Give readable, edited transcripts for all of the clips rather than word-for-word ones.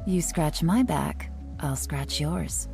You scratch my back, I'll scratch yours.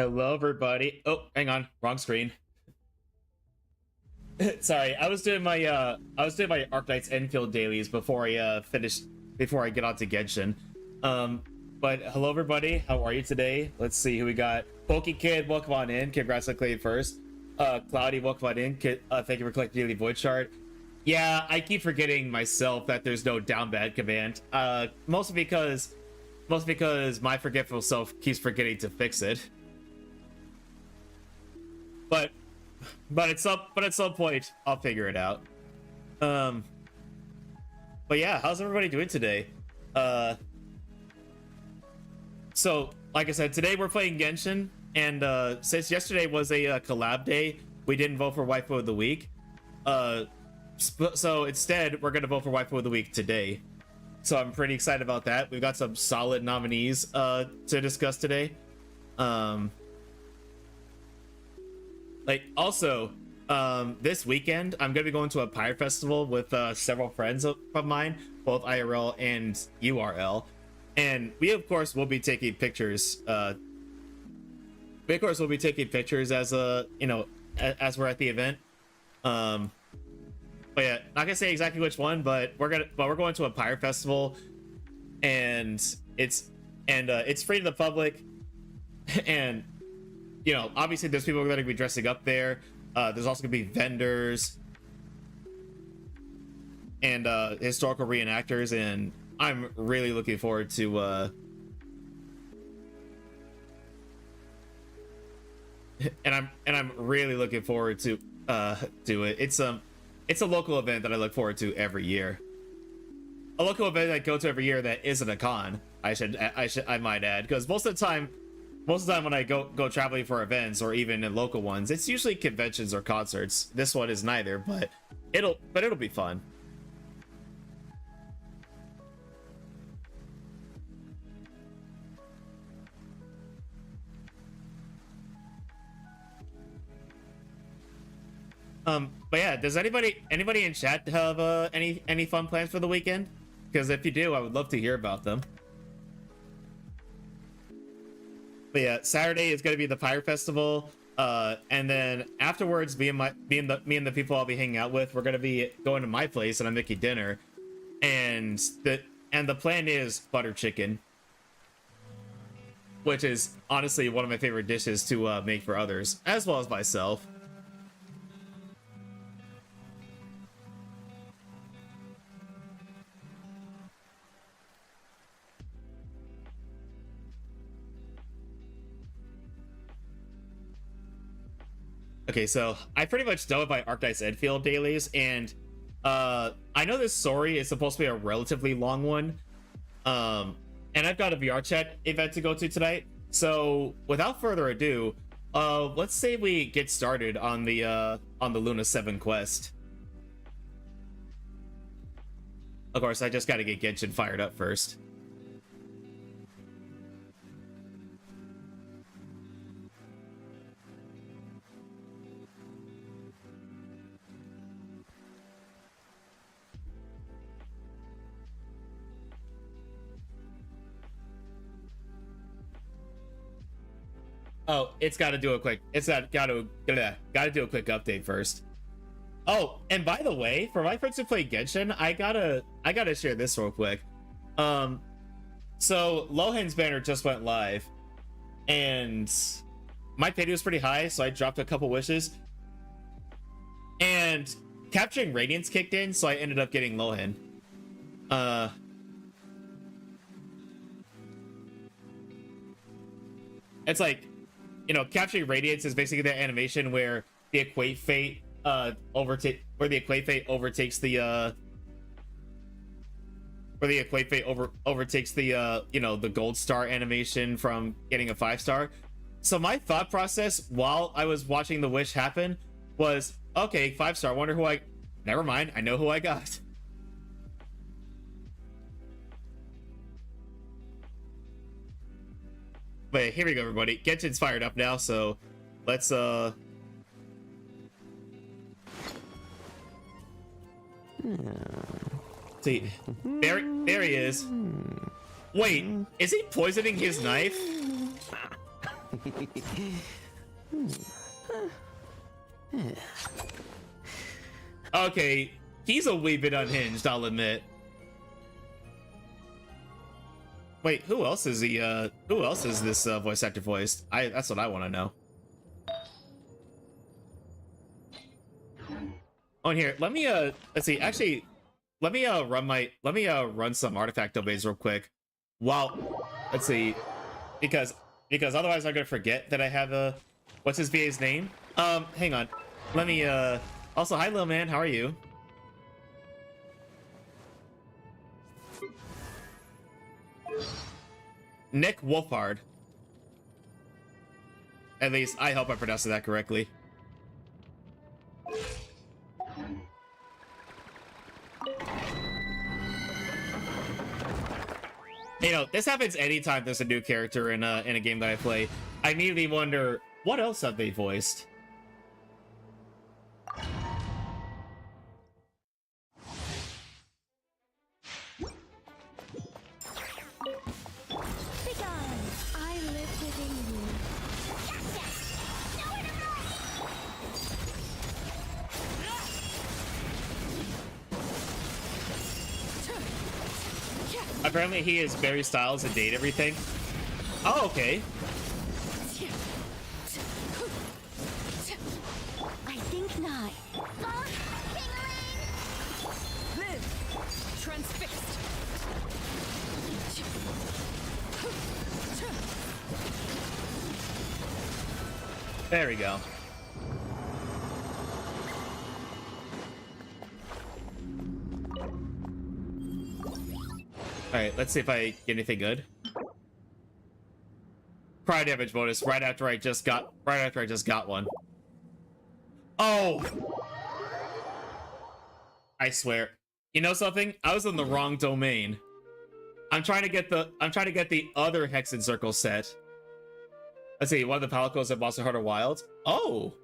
Hello, everybody. Oh, hang on, wrong screen. Sorry, I was doing my Arknight's Enfield dailies before I before I get on to Genshin. But hello, everybody. How are you today? Let's see who we got. Pokey Kid, welcome on in. Congrats on Clay first. Cloudy, welcome on in. Thank you for collecting daily void shard. Yeah, I keep forgetting myself that there's no down bad command. Mostly because my forgetful self keeps forgetting to fix it. But at some point I'll figure it out. But yeah, how's everybody doing today? So like I said, today we're playing Genshin, and since yesterday was a collab day, we didn't vote for waifu of the week. So instead we're gonna vote for waifu of the week today. So I'm pretty excited about that. We've got some solid nominees to discuss today. Like, also, this weekend, I'm going to be going to a Pyre Festival with several friends of mine, both IRL and URL. And we, of course, will be taking pictures. As, you know, as we're at the event. But yeah, not going to say exactly which one, but we're going to a Pyre Festival. And it's free to the public. And you know, obviously there's people that are gonna be dressing up there. There's also gonna be vendors and historical reenactors, and I'm really looking forward to and I'm really looking forward to it. It's a local event that I look forward to every year. A local event that I go to every year that isn't a con. I might add, because most of the time when I go traveling for events or even in local ones, it's usually conventions or concerts. This one is neither, but it'll be fun. But yeah, does anybody in chat have any fun plans for the weekend? Because if you do, I would love to hear about them. But yeah, Saturday is going to be the Pyre Festival, and then afterwards, me and the people I'll be hanging out with, we're going to be going to my place and I'm making dinner, and the plan is butter chicken, which is honestly one of my favorite dishes to make for others as well as myself. Okay, so I pretty much done with my Arknight's Enfield dailies, and I know this story is supposed to be a relatively long one, and I've got a VR chat event to go to tonight. So without further ado, let's say we get started on the Luna 7 quest. Of course, I just got to get Genshin fired up first. Oh, it's got to do a quick. It's got to do a quick update first. Oh, and by the way, for my friends who play Genshin, I gotta share this real quick. So Lohan's banner just went live, and my payday was pretty high, so I dropped a couple wishes, and capturing Radiance kicked in, so I ended up getting Lohan. It's like, you know, capturing Radiance is basically the animation where the Equate Fate overtakes the you know, the gold star animation from getting a 5-star. So my thought process while I was watching the wish happen was, okay, 5-star, wonder who never mind, I know who I got. But here we go, everybody. Genshin's fired up now, so let's see. There he is. Wait, is he poisoning his knife? Okay, he's a wee bit unhinged, I'll admit. Wait, who else is who else is this voice actor voiced? That's what I want to know. On here, let me let's see, actually, let me run some artifact domains real quick. While, let's see, because otherwise I'm gonna forget that I have what's his VA's name? Hang on. Let me also, hi little man, how are you? Nick Wolfhard. At least I hope I pronounced that correctly. You know, this happens anytime there's a new character in a game that I play. I immediately wonder, what else have they voiced? Apparently he is Barry Styles and date everything. Oh, okay. I think not. Live. Transfixed. There we go. Alright, let's see if I get anything good. Cry damage bonus right after I just got one. Oh! I swear. You know something? I was in the wrong domain. I'm trying to get the other Hexen Circle set. Let's see, one of the Palicos at Monster Hunter Wild. Oh!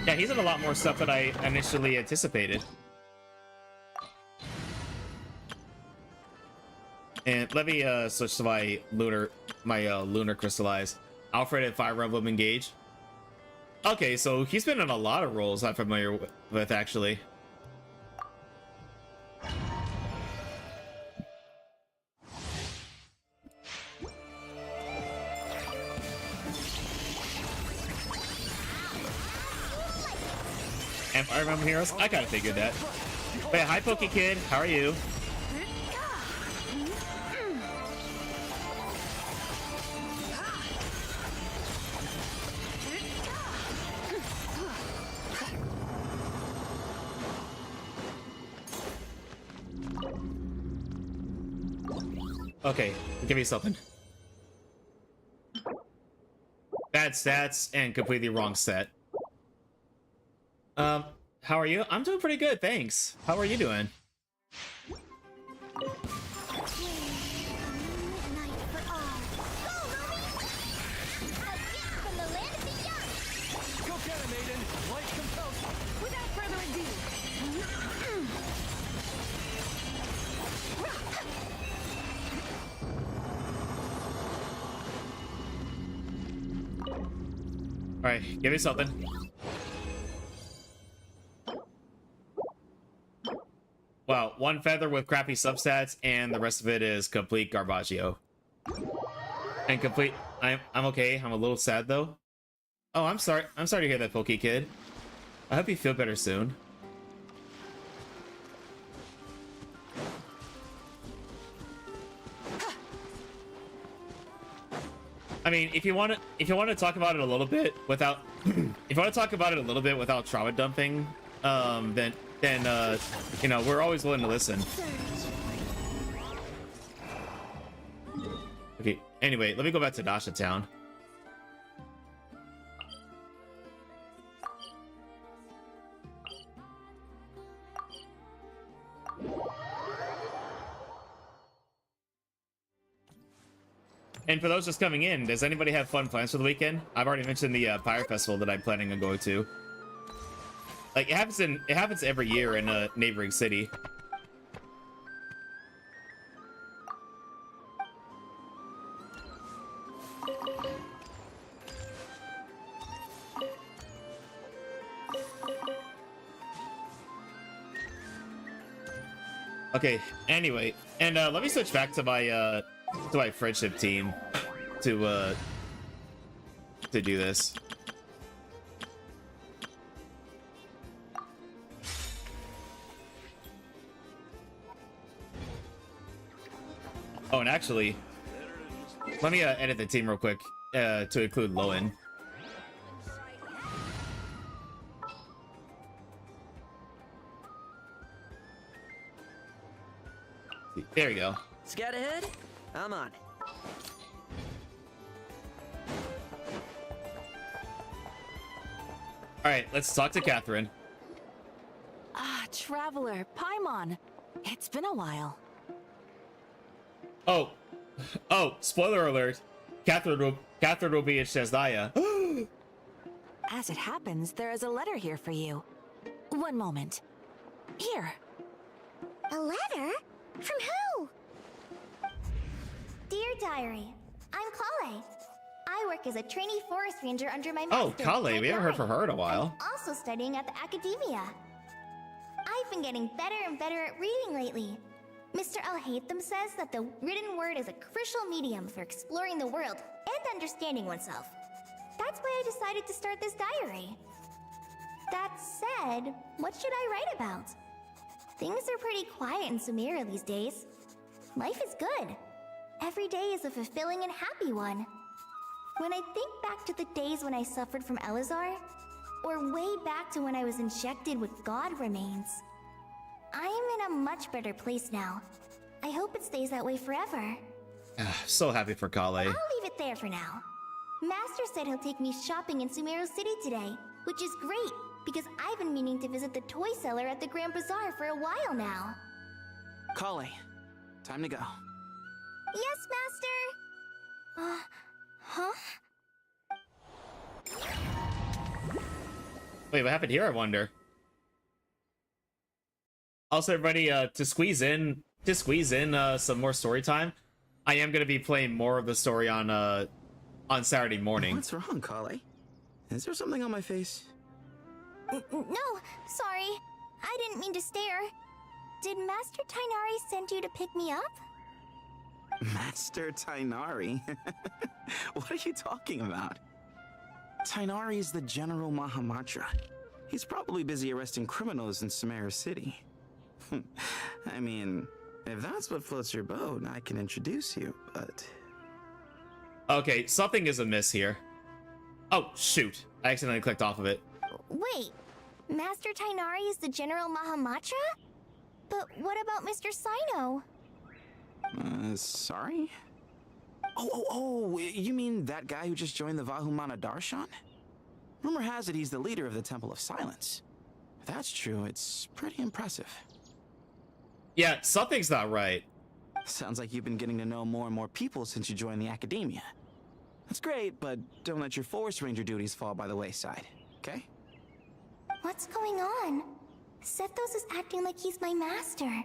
Yeah, he's in a lot more stuff than I initially anticipated. And let me switch to my lunar crystallize. Alfred at Fire Emblem Engage. Okay, so he's been in a lot of roles I'm familiar with actually. And Fire Emblem Heroes? I kind of figured that. But yeah, hi Pokey Kid, how are you? Okay, give me something. Bad stats and completely wrong set. How are you? I'm doing pretty good, thanks. How are you doing? Alright, give me something. Wow, one feather with crappy substats, and the rest of it is complete garbaggio. And complete... I'm okay. I'm a little sad, though. Oh, I'm sorry. I'm sorry to hear that, Pokey Kid. I hope you feel better soon. I mean, if you want to talk about it a little bit without, if you want to talk about it a little bit without trauma dumping, then you know, we're always willing to listen. Okay. Anyway, let me go back to Dasha Town. And for those just coming in, does anybody have fun plans for the weekend? I've already mentioned the Pyre Festival that I'm planning on going to. Like it happens every year in a neighboring city. Okay, anyway, and let me switch back to my friendship team to do this. Oh, and actually, let me edit the team real quick to include Lowen. There you go. Scout ahead? I'm on it. All right, let's talk to Catherine. Ah, Traveler, Paimon. It's been a while. Oh, spoiler alert. Catherine will be in Shazaya. As it happens, there is a letter here for you. One moment. Here. A letter? From who? Dear Diary, I'm Kale. I work as a trainee forest ranger under my master. Oh, Kale, we haven't heard from her in a while. I'm also studying at the academia. I've been getting better and better at reading lately. Mr. Alhaitham says that the written word is a crucial medium for exploring the world and understanding oneself. That's why I decided to start this diary. That said, what should I write about? Things are pretty quiet in Sumeru these days. Life is good. Every day is a fulfilling and happy one. When I think back to the days when I suffered from Elazar, or way back to when I was injected with God remains, I am in a much better place now. I hope it stays that way forever. So happy for Kale. I'll leave it there for now. Master said he'll take me shopping in Sumeru City today, which is great, because I've been meaning to visit the toy seller at the Grand Bazaar for a while now. Kale, time to go. Yes, Master! Huh? Wait, what happened here, I wonder? Also, everybody, to squeeze in some more story time, I am gonna be playing more of the story on Saturday morning. What's wrong, Kale? Is there something on my face? No, sorry. I didn't mean to stare. Did Master Tainari send you to pick me up? Master Tainari? What are you talking about? Tainari is the General Mahamatra. He's probably busy arresting criminals in Sumeru City. I mean, if that's what floats your boat, I can introduce you, but... Okay, something is amiss here. Oh, shoot. I accidentally clicked off of it. Wait, Master Tainari is the General Mahamatra? But what about Mr. Sino? Sorry? Oh, you mean that guy who just joined the Vahumana Darshan? Rumor has it he's the leader of the Temple of Silence. If that's true, it's pretty impressive. Yeah, something's not right. Sounds like you've been getting to know more and more people since you joined the academia. That's great, but don't let your forest ranger duties fall by the wayside, okay? What's going on? Sethos is acting like he's my master,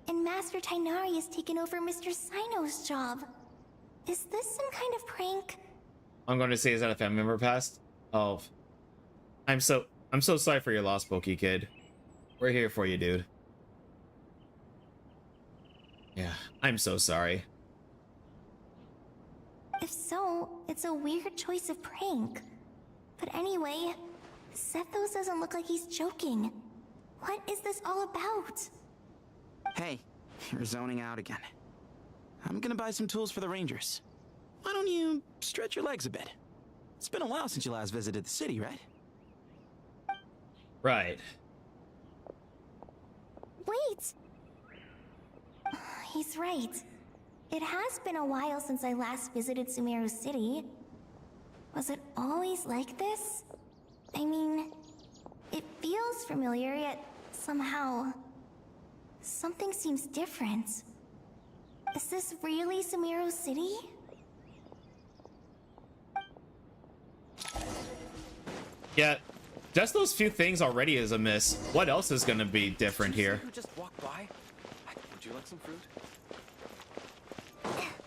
and Master Tainari has taken over Mr. Sino's job. Is this some kind of prank? I'm going to say, is that a family member passed? Oh, I'm so sorry for your loss, Pokey Kid. We're here for you, dude. Yeah, I'm so sorry. If so, it's a weird choice of prank. But anyway, Sethos doesn't look like he's joking. What is this all about? Hey, you're zoning out again. I'm gonna buy some tools for the Rangers. Why don't you stretch your legs a bit? It's been a while since you last visited the city, right? Right. Wait! He's right. It has been a while since I last visited Sumeru City. Was it always like this? I mean, it feels familiar, yet somehow... something seems different. Is this really Sumeru City? Yeah, just those few things already is a miss. What else is gonna be different here? You just walk by. Would you like some fruit?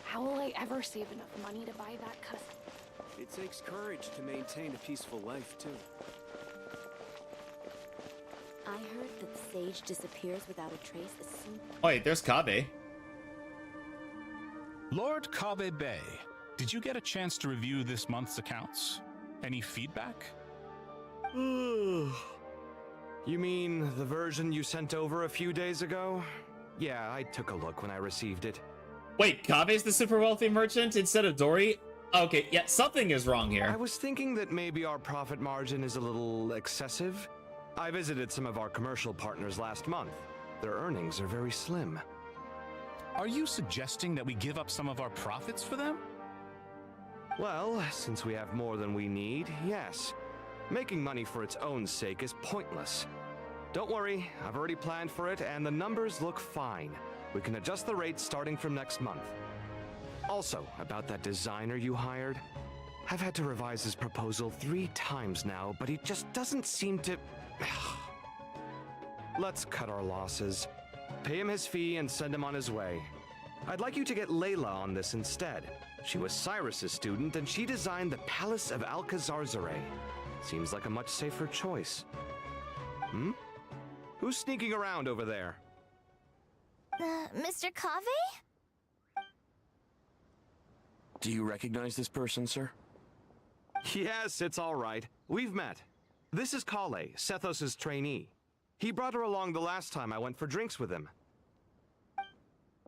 How will I ever save enough money to buy that cousin? It takes courage to maintain a peaceful life, too. I heard that the sage disappears without a trace as soon. Oh wait, there's Kabe. Lord Kabe Bay, did you get a chance to review this month's accounts? Any feedback? You mean the version you sent over a few days ago? Yeah, I took a look when I received it. Wait, Kabe's the super wealthy merchant instead of Dory? Okay, yeah, something is wrong I here. was thinking that maybe our profit margin is a little excessive. I visited some of our commercial partners last month. Their earnings are very slim. Are you suggesting that we give up some of our profits for them? Well, since we have more than we need, yes. Making money for its own sake is pointless. Don't worry, I've already planned for it, and the numbers look fine. We can adjust the rates starting from next month. Also, about that designer you hired, I've had to revise his proposal 3 times now, but he just doesn't seem to... Let's cut our losses. Pay him his fee and send him on his way. I'd like you to get Layla on this instead. She was Cyrus's student, and she designed the Palace of Alcazarzare. Seems like a much safer choice. Who's sneaking around over there? Mr. Cave? Do you recognize this person, sir? Yes, it's all right. We've met. This is Kale, Sethos's trainee. He brought her along the last time I went for drinks with him.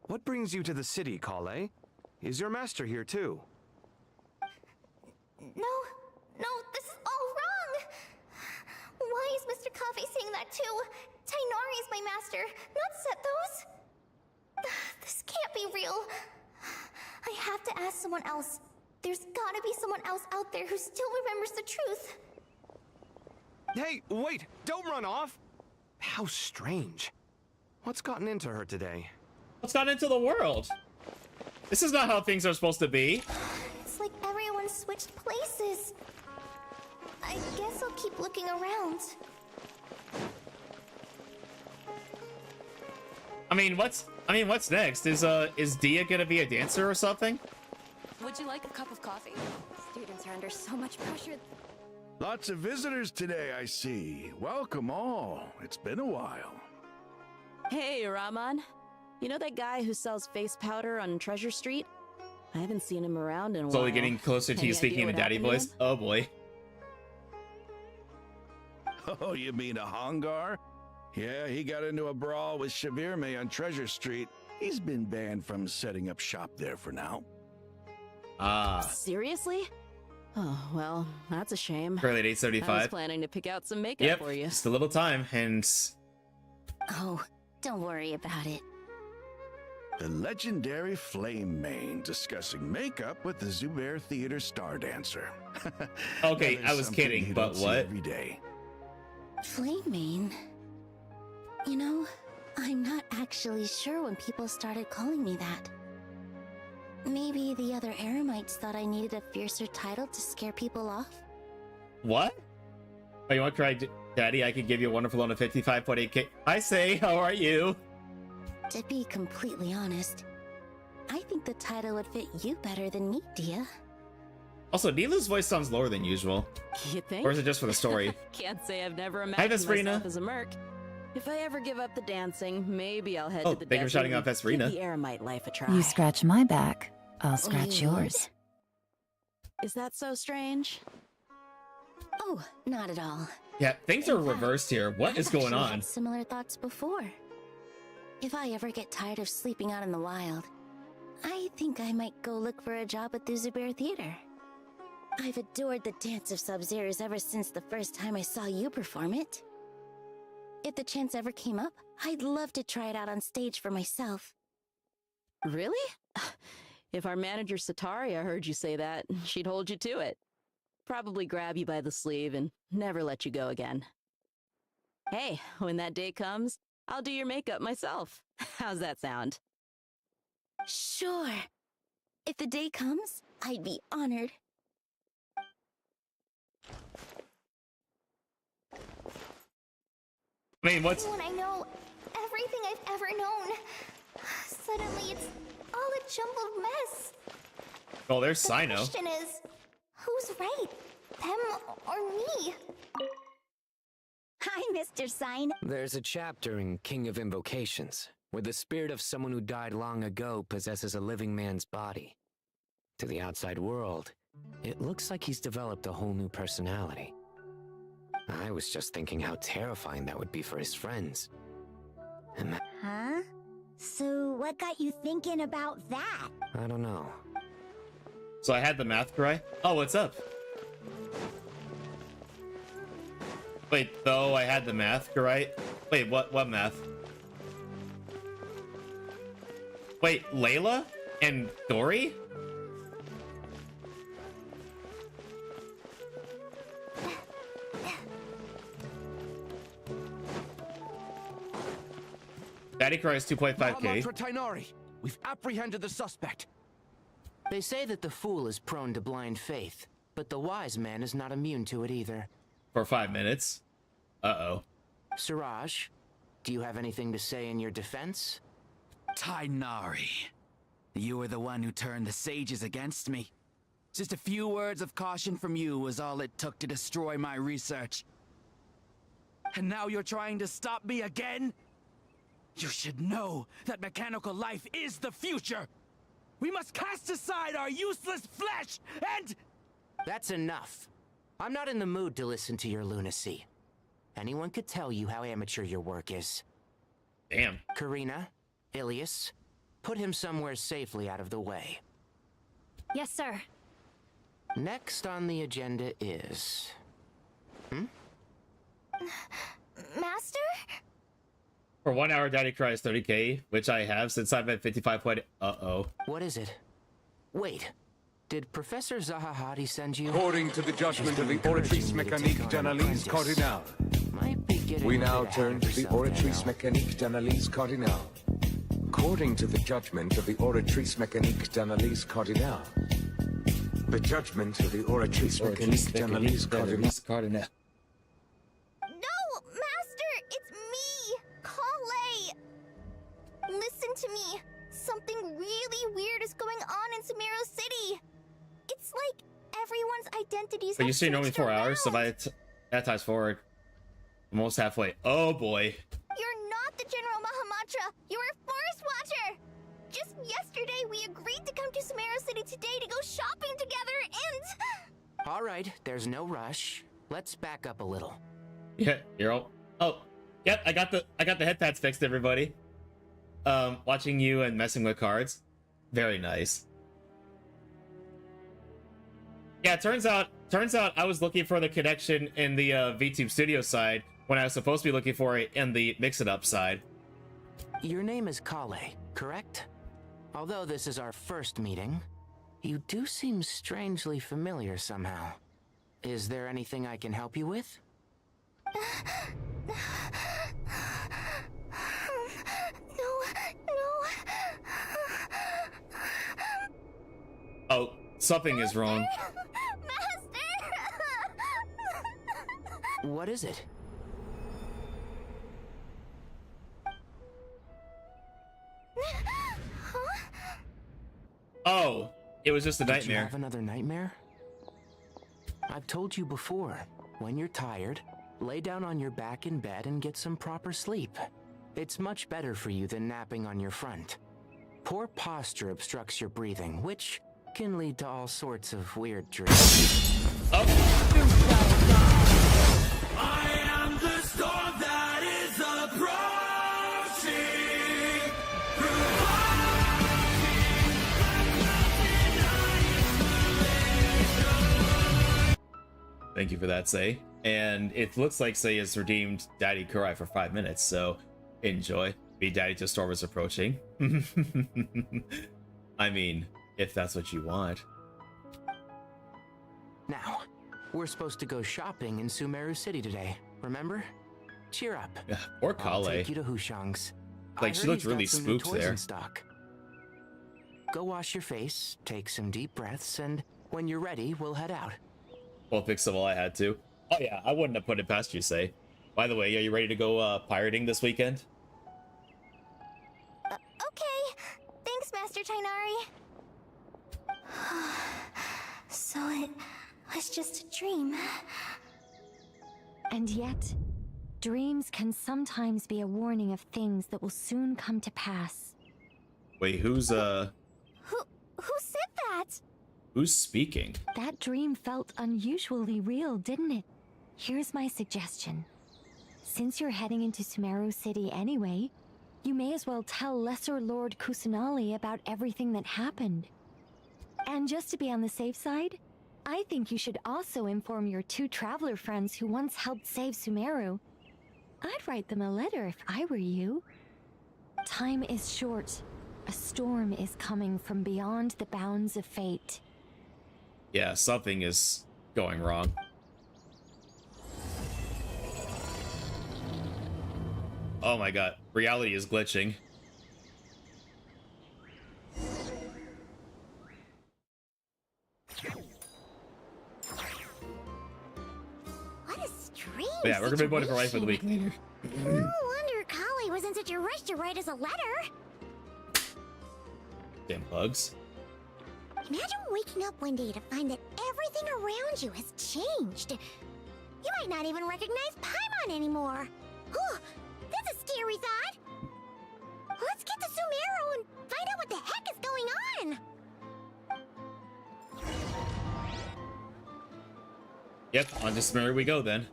What brings you to the city, Kale? Is your master here too? No, this is all wrong! Why is Mr. Cave saying that too? Tainari is my master, not Sethos! This can't be real. I have to ask someone else. There's gotta be someone else out there who still remembers the truth. Hey, wait! Don't run off! How strange. What's gotten into her today? What's gotten into the world? This is not how things are supposed to be. It's like everyone switched places. I guess I'll keep looking around. I mean, what's next? Is Dia gonna be a dancer or something? Would you like a cup of coffee? Students are under so much pressure. Lots of visitors today, I see. Welcome all. It's been a while. Hey, Rahman. You know that guy who sells face powder on Treasure Street? I haven't seen him around in a while. Slowly getting closer to you speaking in a daddy voice. Oh boy. Oh, you mean a Hongar? Yeah, he got into a brawl with Shavirme on Treasure Street. He's been banned from setting up shop there for now. Ah. Seriously? Oh, well, that's a shame. Currently at I was 875. planning to pick out some makeup for you. Just a little time, and Oh, don't worry about it. The legendary Flame Mane discussing makeup with the Zubair Theater star dancer. okay, That is I was something kidding, you but don't see what? every day. Flame Mane? You know, I'm not actually sure when people started calling me that. Maybe the other Eremites thought I needed a fiercer title to scare people off? What? Oh, you want to try Daddy? I could give you a wonderful loan of 55.8k. I say, how are you? To be completely honest, I think the title would fit you better than me, Dia. Also, Neela's voice sounds lower than usual. You think? Or is it just for the story? Can't say I've never Hi, imagined Vesperina. myself as a merc. If I ever give up the dancing, maybe I'll head Oh, to the thank you for shouting out desert Vesperina. and give the Eremite life a try. You scratch my back, I'll scratch You would? yours. Is that so strange? Oh, not at all. Yeah, things are In fact, reversed here. What is I've going actually on? had similar thoughts before. If I ever get tired of sleeping out in the wild, I think I might go look for a job at the Zubair Theater. I've adored the dance of Sub-Zeros ever since the first time I saw you perform it. If the chance ever came up, I'd love to try it out on stage for myself. Really? If our manager Sataria heard you say that, she'd hold you to it. Probably grab you by the sleeve and never let you go again. Hey, when that day comes, I'll do your makeup myself. How's that sound? Sure. If the day comes, I'd be honored. I mean, what's... When I know everything I've ever known, suddenly it's all a jumbled mess. Oh, there's The Sino. question is, who's right? Them or me? Hi, Mr. Sign. There's a chapter in King of Invocations where the spirit of someone who died long ago possesses a living man's body. To the outside world, it looks like he's developed a whole new personality. I was just thinking how terrifying that would be for his friends. And that... Huh? So what got you thinking about that? I don't know. So I had the math correct. Oh, what's up? Wait, though I had the math correct. Wait, what math? Wait, Layla and Dory? Daddy cries 2.5k. Mahamatra Tainari, we've apprehended the suspect. They say that the fool is prone to blind faith, but the wise man is not immune to it either. For 5 minutes. Uh-oh. Siraj, do you have anything to say in your defense? Tainari, you were the one who turned the sages against me. Just a few words of caution from you was all it took to destroy my research. And now you're trying to stop me again? You should know that mechanical life is the future! We must cast aside our useless flesh and... That's enough. I'm not in the mood to listen to your lunacy. Anyone could tell you how amateur your work is. Damn. Karina, Ilias, put him somewhere safely out of the way. Yes, sir. Next on the agenda is... Master? For 1 hour, Daddy cries 30k, which I have since I'm at 55 point... Uh-oh. What is it? Wait. Did Professor Zahahati send you? According to the judgment of the Oratrice Mécanique d'Analyse Cardinale, we now turn to the Oratrice Mécanique d'Analyse Cardinale. According to the judgment of the Oratrice Mécanique d'Analyse Cardinale, the judgment of the Oratrice Mécanique d'Analyse Cardinale. No, Master! It's me! Kale! Listen to me. Something really weird is going on in Sumeru City. It's like everyone's identities But you have say only switched 4 hours, so around. by that time's forward. I'm almost halfway. Oh boy. You're not the General Mahamatra. You're a forest watcher. Just yesterday, we agreed to come to Sumeru City today to go shopping together, and... All right, there's no rush. Let's back up a little. Yeah, you're all... Oh, yep, I got the head pads fixed, everybody. Watching you and messing with cards. Very nice. Yeah, turns out I was looking for the connection in the VTube Studio side when I was supposed to be looking for it in the Mix It Up side. Your name is Kale, correct? Although this is our first meeting, you do seem strangely familiar somehow. Is there anything I can help you with? Oh, something is wrong. What is it? Oh, it was just a Did nightmare. you have another nightmare? I've told you before, when you're tired, lay down on your back in bed and get some proper sleep. It's much better for you than napping on your front. Poor posture obstructs your breathing, which can lead to all sorts of weird dreams. I am the storm that is approaching. Thank you for that, Say. And it looks like Say has redeemed Daddy Kurai for 5 minutes, so enjoy. Be Daddy to Storm is approaching. I mean, if that's what you want. Now, we're supposed to go shopping in Sumeru City today, remember? Cheer up. Yeah, poor I'll Kale. take you to Hushang's. Like, she looked really spooked there. Stock. Go wash your face, take some deep breaths, and when you're ready, we'll head out. Well, fix them all I had to. Oh yeah, I wouldn't have put it past you, Say. By the way, are you ready to go pirating this weekend? Okay. Thanks, Master Tainari. So it was just a dream. And yet, dreams can sometimes be a warning of things that will soon come to pass. Wait, Who said that? who's speaking? That dream felt unusually real, didn't it? Here's my suggestion. Since you're heading into Sumeru City anyway, you may as well tell Lesser Lord Kusanali about everything that happened. And just to be on the safe side, I think you should also inform your 2 traveler friends who once helped save Sumeru. I'd write them a letter if I were you. Time is short. A storm is coming from beyond the bounds of fate. Yeah, something is going wrong. Oh my god, reality is glitching. What a strange Yeah, we're gonna be voting for life for the week. No wonder Kali was in such a rush to write us a letter. Damn bugs. Imagine waking up one day to find that everything around you has changed. You might not even recognize Paimon anymore. Whew, that's a scary thought. Let's get to Sumeru and find out what the heck is going on. Yep, on to Sumeru we go then.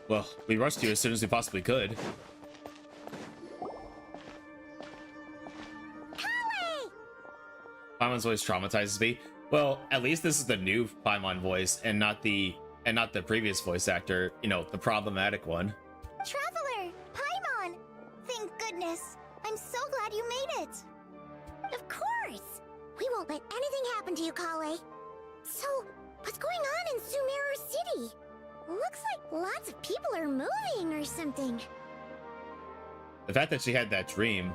Well, we rushed you as soon as we possibly could. Paimon's voice traumatizes me. Well, at least this is the new Paimon voice and not the previous voice actor, you know, the problematic one. Traveler, Paimon! Thank goodness. I'm so glad you made it. Of course. We won't let anything happen to you, Kale. So, what's going on in Sumeru City? Looks like lots of people are moving or something. The fact that she had that dream,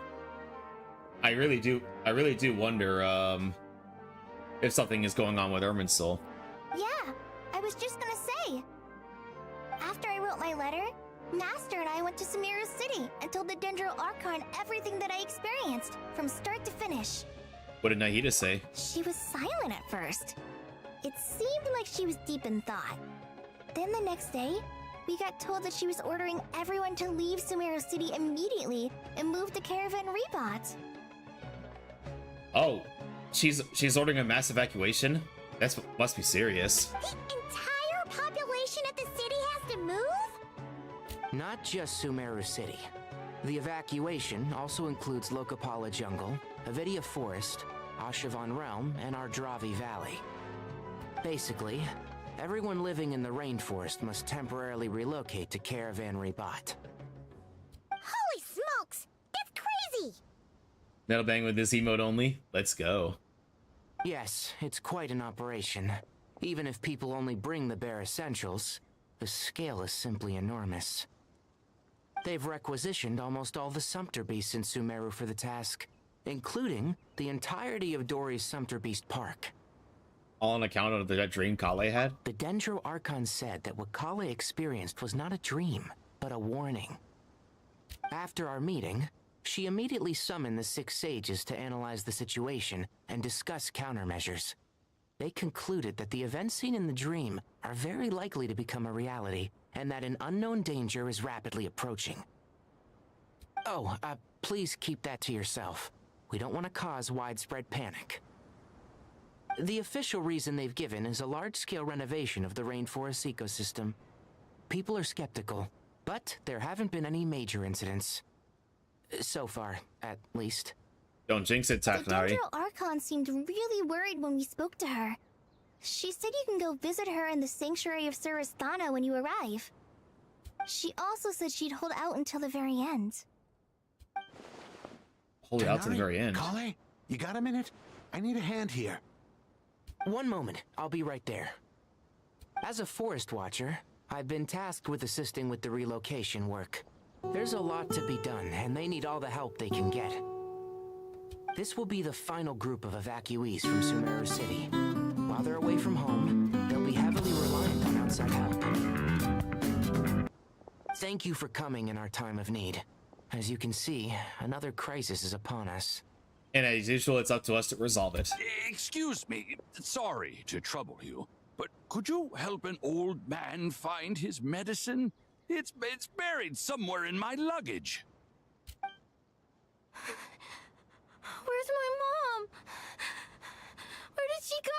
I really do wonder if something is going on with Irminsul. Yeah, I was just gonna say. After I wrote my letter, Master and I went to Sumeru City and told the Dendro Archon everything that I experienced, from start to finish. What did Nahida say? She was silent at first. It seemed like she was deep in thought. Then the next day, we got told that she was ordering everyone to leave Sumeru City immediately and move to Caravan Rebot. Oh, she's ordering a mass evacuation? That must be serious. The entire population at the city has to move? Not just Sumeru City. The evacuation also includes Lokapala Jungle, Avidia Forest, Ashavan Realm, and Ardravi Valley. Basically, everyone living in the rainforest must temporarily relocate to Caravan Rebot. Holy smokes! That's crazy! Metal bang with this emote only? Let's go. Yes, it's quite an operation. Even if people only bring the bare essentials, the scale is simply enormous. They've requisitioned almost all the Sumpter Beasts in Sumeru for the task, including the entirety of Dori's Sumpter Beast Park. All on account of that dream Kale had? The Dendro Archon said that what Kale experienced was not a dream, but a warning. After our meeting, she immediately summoned the 6 sages to analyze the situation and discuss countermeasures. They concluded that the events seen in the dream are very likely to become a reality, and that an unknown danger is rapidly approaching. Oh, please keep that to yourself. We don't want to cause widespread panic. The official reason they've given is a large-scale renovation of the rainforest ecosystem. People are skeptical, but there haven't been any major incidents. So far, at least. Don't jinx it, Takanari. The Dendro Archon seemed really worried when we spoke to her. She said you can go visit her in the Sanctuary of Surasthana when you arrive. She also said she'd hold out until the very end. Hold out to the very end. Kale, you got a minute? I need a hand here. One moment, I'll be right there. As a forest watcher, I've been tasked with assisting with the relocation work. There's a lot to be done, and they need all the help they can get. This will be the final group of evacuees from Sumeru City. While they're away from home, they'll be heavily reliant on outside help. Thank you for coming in our time of need. As you can see, another crisis is upon us. And as usual, it's up to us to resolve it. Excuse me, sorry to trouble you, but could you help an old man find his medicine? It's buried somewhere in my luggage. Where's my mom? Where did she go?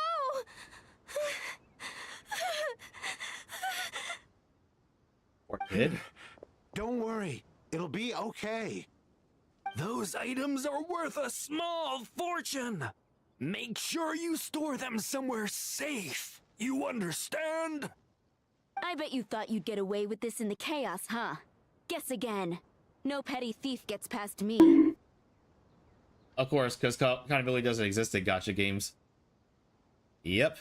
Poor kid. Don't worry, it'll be okay. Those items are worth a small fortune. Make sure you store them somewhere safe. You understand? I bet you thought you'd get away with this in the chaos, huh? Guess again. No petty thief gets past me. Of course, because accountability doesn't exist in gacha games. Yep.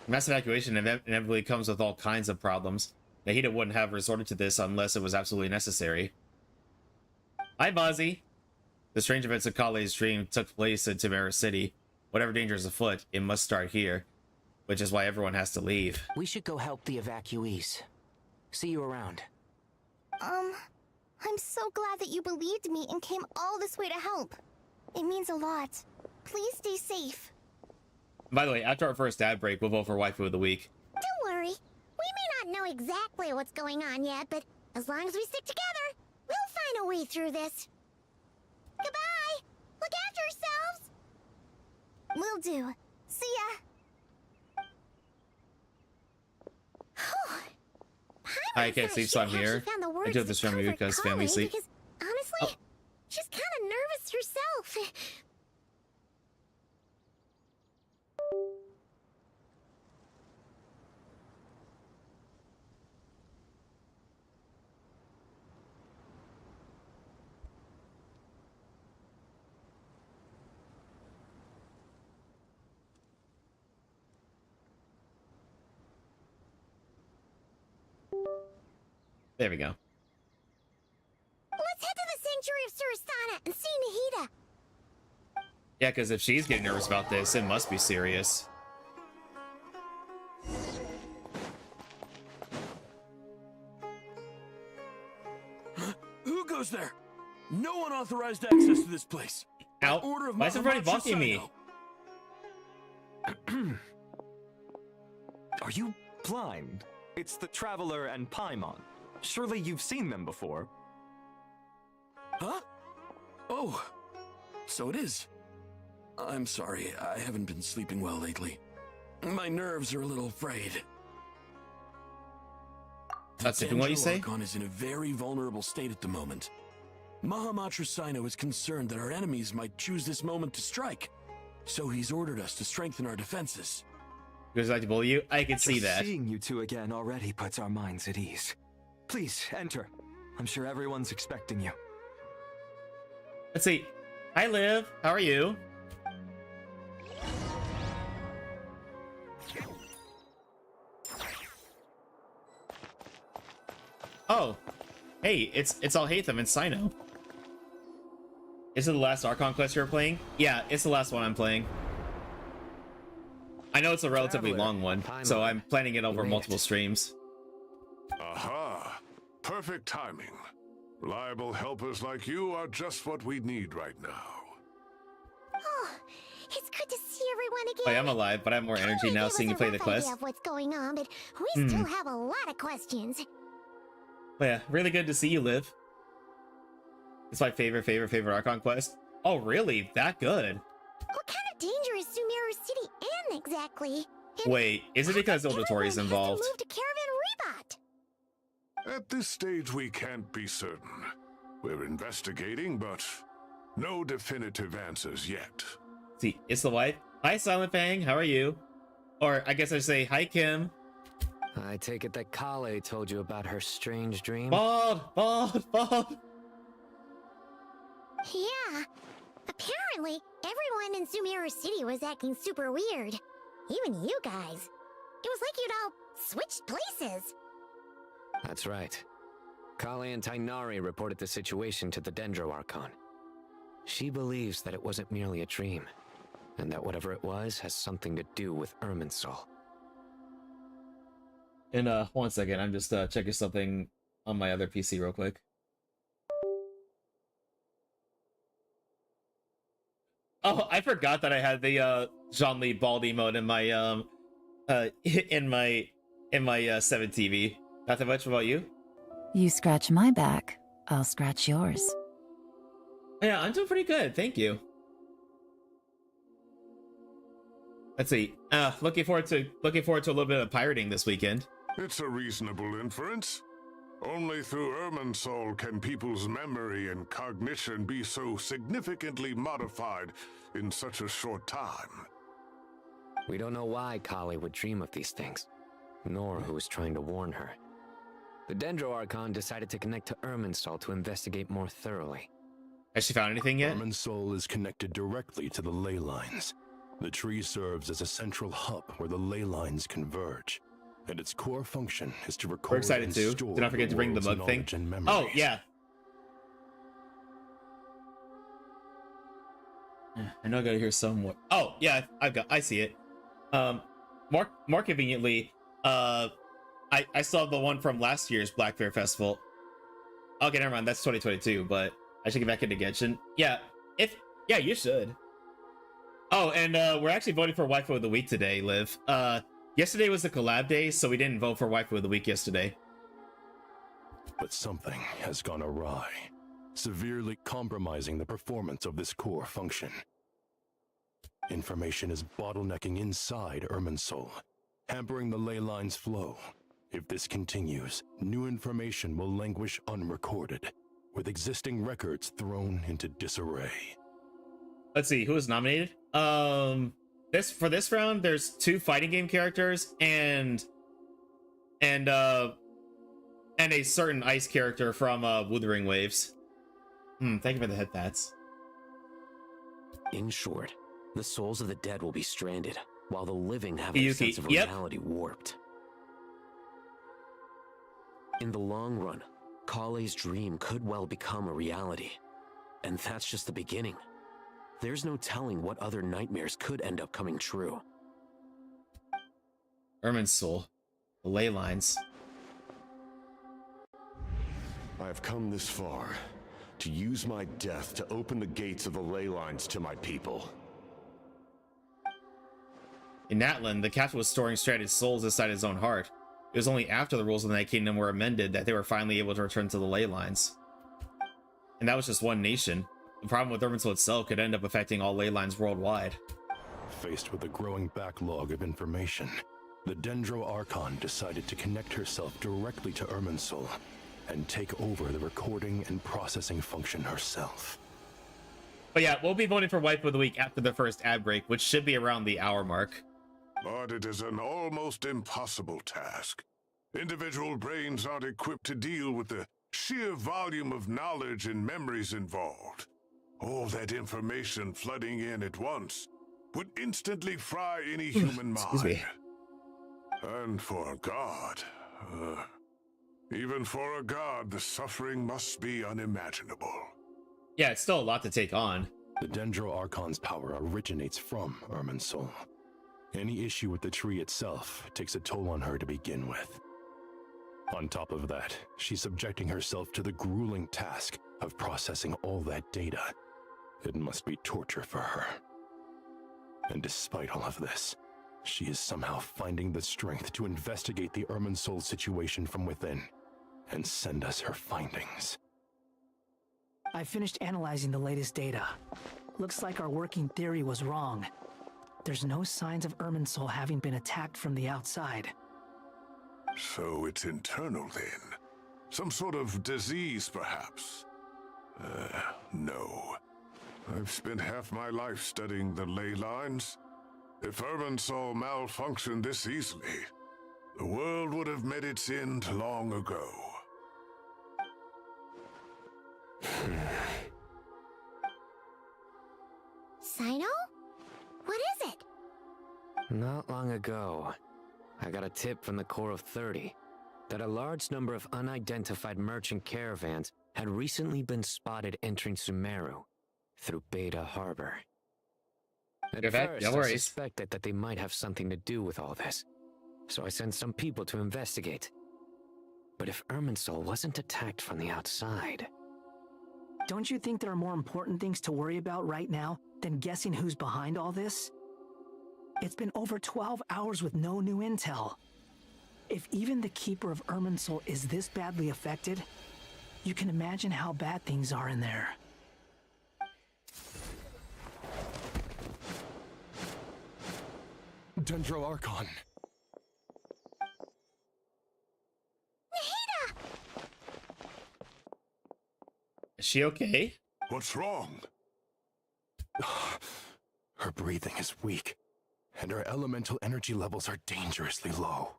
Mass evacuation inevitably comes with all kinds of problems. Nahida wouldn't have resorted to this unless it was absolutely necessary. Hi, Bozzy. The strange events of Kale's dream took place in Sumeru City. Whatever danger is afoot, it must start here. Which is why everyone has to leave. We should go help the evacuees. See you around. I'm so glad that you believed me and came all this way to help. It means a lot. Please stay safe. By the way, after our first ad break, we'll vote for Waifu of the Week. Don't worry. We may not know exactly what's going on yet, but as long as we stick together, we'll find a way through this. Goodbye! Look after yourselves! Will do. See ya! I can't sleep, so I'm here. I do have this from you because family sleep. Because, honestly, she's kind of nervous herself. There we go. Let's head to the Sanctuary of Surasana and see Nahida. Yeah, because if she's getting nervous about this, it must be serious. Who goes there? No unauthorized access to this place. Out. Why is everybody blocking me? Are you blind? It's the Traveler and Paimon. Surely you've seen them before. Huh? Oh, so it is. I'm sorry, I haven't been sleeping well lately. My nerves are a little frayed. That's what you say? Archon is in a very vulnerable state at the moment. Mahamatra Sino is concerned that our enemies might choose this moment to strike, so he's ordered us to strengthen our defenses. Would you like to bully you? I can see that. Seeing you two again already puts our minds at ease. Please, enter. I'm sure everyone's expecting you. Let's see. Hi, Liv. How are you? Oh. Hey, it's Alhaitham and Sino. Is it the last Archon quest you're playing? Yeah, it's the last one I'm playing. I know it's a relatively long one, so I'm planning it over multiple streams. Aha! Perfect timing. Reliable helpers like you are just what we need right now. Oh, it's good to see everyone again. Oh, yeah, I'm alive, but I have more energy now seeing you play the quest. Idea of what's going on, but we still have a lot of questions. Oh, yeah, really good to see you, Liv. It's my favorite Archon quest. Oh, really? That good? What kind of danger is Sumeru City in exactly? And wait, is it because Odotori is involved? Move to Caravan Rebot. At this stage, we can't be certain. We're investigating, but no definitive answers yet. See, it's the wife. Hi, Silent Fang. How are you? Or I guess I say hi, Kim. I take it that Kale told you about her strange dream? Bald! Yeah. Apparently, everyone in Sumeru City was acting super weird. Even you guys. It was like you'd all switched places. That's right. Kale and Tainari reported the situation to the Dendro Archon. She believes that it wasn't merely a dream, and that whatever it was has something to do with Irminsul. And 1 second, I'm just checking something on my other PC real quick. Oh, I forgot that I had the Jean-Lee Baldy mode in my in my 7 TV. Not that much. About you? You scratch my back, I'll scratch yours. Yeah, I'm doing pretty good, thank you. Let's see. Looking forward to a little bit of pirating this weekend. It's a reasonable inference. Only through Irminsul can people's memory and cognition be so significantly modified in such a short time. We don't know why Kali would dream of these things, nor who was trying to warn her. The Dendro Archon decided to connect to Irminsul to investigate more thoroughly. Has she found anything yet? Irminsul is connected directly to the ley lines. The tree serves as a central hub where the ley lines converge, and its core function is to record. We're excited and too. store Did not forget to bring the world's mug thing. knowledge and Oh memories. yeah. I know I gotta hear some more. Oh yeah, I see it. More conveniently, I saw the one from last year's Black Fair Festival. Okay, never mind. That's 2022, but I should get back into Genshin. Yeah, you should. Oh, and we're actually voting for Waifu of the Week today, Liv. Yesterday was the collab day, so we didn't vote for Waifu of the Week yesterday. But something has gone awry, severely compromising the performance of this core function. Information is bottlenecking inside Irminsul, hampering the ley line's flow. If this continues, new information will languish unrecorded, with existing records thrown into disarray. Let's see who was nominated. For this round, there's 2 fighting game characters and a certain ice character from Wuthering Waves. Thank you for the head pats. In short, the souls of the dead will be stranded, while the living have Yuki, their sense of yep. reality warped. In the long run, Kale's dream could well become a reality. And that's just the beginning. There's no telling what other nightmares could end up coming true. Irminsul, the ley lines. I have come this far to use my death to open the gates of the ley lines to my people. In Natlan, the captain was storing stranded souls inside his own heart. It was only after the rules of the Night Kingdom were amended that they were finally able to return to the ley lines. And that was just one nation. The problem with Irminsul itself could end up affecting all ley lines worldwide. Faced with a growing backlog of information, the Dendro Archon decided to connect herself directly to Irminsul and take over the recording and processing function herself. But yeah, we'll be voting for Wife of the Week after the first ad break, which should be around the hour mark. But it is an almost impossible task. Individual brains aren't equipped to deal with the sheer volume of knowledge and memories involved. All that information flooding in at once would instantly fry any human Excuse mind. me. And for a god, even for a god, the suffering must be unimaginable. Yeah, it's still a lot to take on. The Dendro Archon's power originates from Irminsul. Any issue with the tree itself takes a toll on her to begin with. On top of that, she's subjecting herself to the grueling task of processing all that data. It must be torture for her. And despite all of this, she is somehow finding the strength to investigate the Irminsul situation from within and send us her findings. I finished analyzing the latest data. Looks like our working theory was wrong. There's no signs of Irminsul having been attacked from the outside. So it's internal then? Some sort of disease, perhaps? No. I've spent half my life studying the ley lines. If Irminsul malfunctioned this easily, the world would have met its end long ago. Sino? What is it? Not long ago, I got a tip from the Core of 30 that a large number of unidentified merchant caravans had recently been spotted entering Sumeru, through Beta Harbor. At You're back? first, No I worries. suspected that they might have something to do with all this, so I sent some people to investigate. But if Irminsul wasn't attacked from the outside... Don't you think there are more important things to worry about right now than guessing who's behind all this? It's been over 12 hours with no new intel. If even the Keeper of Irminsul is this badly affected, you can imagine how bad things are in there. Dendro Archon. Is she okay? What's wrong? Her breathing is weak, and her elemental energy levels are dangerously low.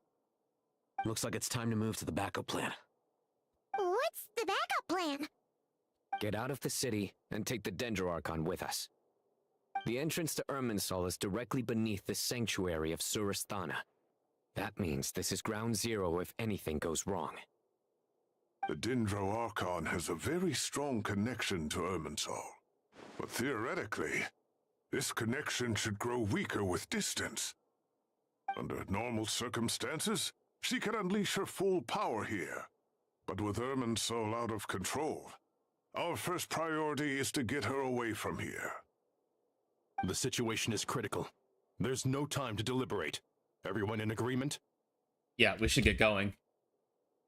Looks like it's time to move to the backup plan. What's the backup plan? Get out of the city and take the Dendro Archon with us. The entrance to Irminsul is directly beneath the sanctuary of Surasthana. That means this is ground zero if anything goes wrong. The Dendro Archon has a very strong connection to Irminsul. But theoretically, this connection should grow weaker with distance. Under normal circumstances, she can unleash her full power here. But with Irminsul out of control, our first priority is to get her away from here. The situation is critical. There's no time to deliberate. Everyone in agreement? Yeah, we should get going.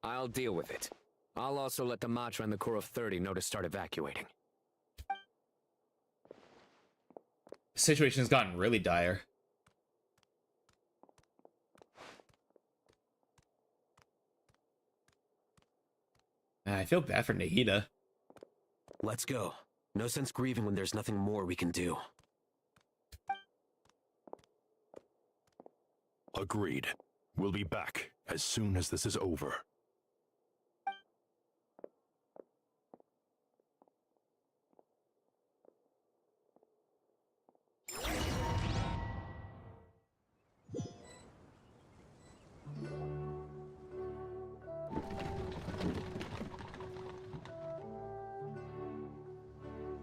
I'll deal with it. I'll also let the Matra and the Core of 30 know to start evacuating. The situation's gotten really dire. Man, I feel bad for Nahida. Let's go. No sense grieving when there's nothing more we can do. Agreed. We'll be back as soon as this is over.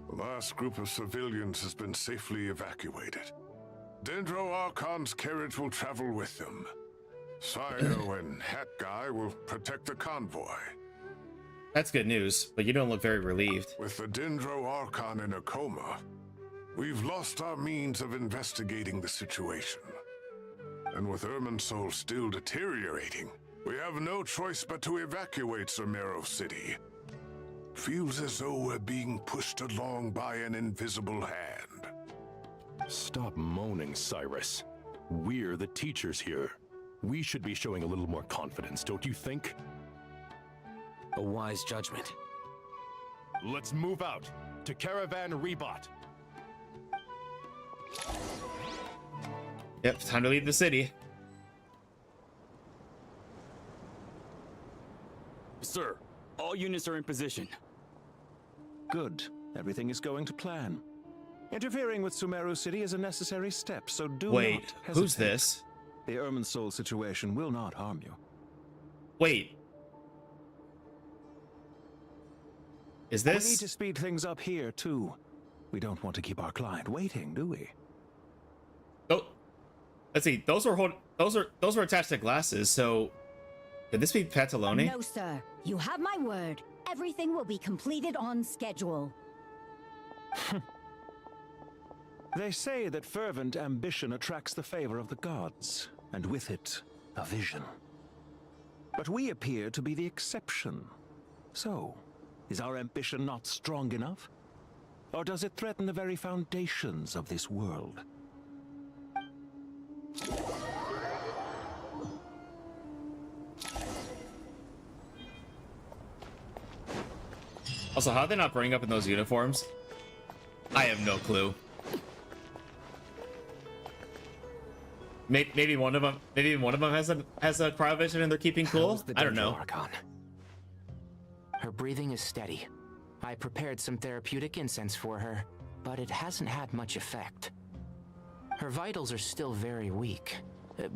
The last group of civilians has been safely evacuated. Dendro Archon's carriage will travel with them. Sayo and Hat Guy will protect the convoy. That's good news, but you don't look very relieved. With the Dendro Archon in a coma, we've lost our means of investigating the situation. And with Irminsul still deteriorating, we have no choice but to evacuate Sumeru City. Feels as though we're being pushed along by an invisible hand. Stop moaning, Cyrus. We're the teachers here. We should be showing a little more confidence, don't you think? A wise judgment. Let's move out to Caravan Rebot. Yep, time to leave the city. Sir, all units are in position. Good. Everything is going to plan. Interfering with Sumeru City is a necessary step, so do Wait, not hesitate. who's this? The Irminsul situation will not harm you. Wait. Is this? We need to speed things up here, too. We don't want to keep our client waiting, do we? Oh, let's see. Those were attached to glasses. So, could this be Pataloni? No, sir. You have my word. Everything will be completed on schedule. They say that fervent ambition attracts the favor of the gods, and with it, a vision. But we appear to be the exception. So, is our ambition not strong enough? Or does it threaten the very foundations of this world? Also, how did they not bring up in those uniforms? I have no clue. Maybe one of them has a cryovision and they're keeping cool. I don't know. Archon? Her breathing is steady. I prepared some therapeutic incense for her, but it hasn't had much effect. Her vitals are still very weak.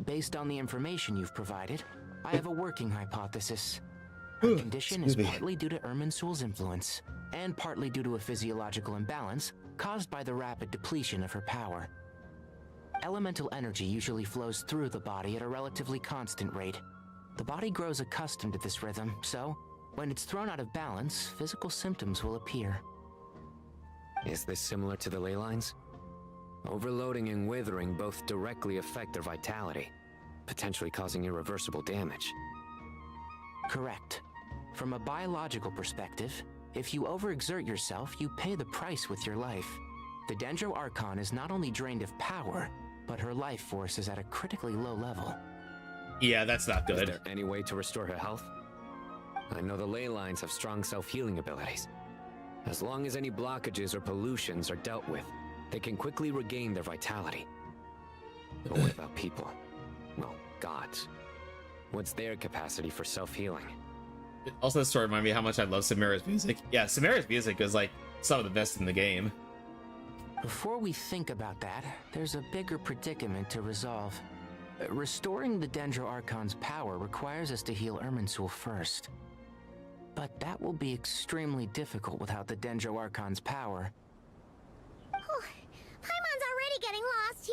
Based on the information you've provided, I have a working hypothesis. Her condition is partly due to Irminsul's influence, and partly due to a physiological imbalance caused by the rapid depletion of her power. Elemental energy usually flows through the body at a relatively constant rate. The body grows accustomed to this rhythm, so when it's thrown out of balance, physical symptoms will appear. Is this similar to the ley lines? Overloading and withering both directly affect their vitality, potentially causing irreversible damage. Correct. From a biological perspective, if you overexert yourself, you pay the price with your life. The Dendro Archon is not only drained of power, but her life force is at a critically low level. Yeah, that's not good. Is there any way to restore her health? I know the ley lines have strong self-healing abilities. As long as any blockages or pollutions are dealt with, they can quickly regain their vitality. But what about people? Well, gods. What's their capacity for self-healing? Also, this story reminded me how much I love Sumeru's music. Yeah, Sumeru's music is like some of the best in the game. Before we think about that, there's a bigger predicament to resolve. Restoring the Dendro Archon's power requires us to heal Irminsul first. But that will be extremely difficult without the Dendro Archon's power. Oh, Paimon's already getting lost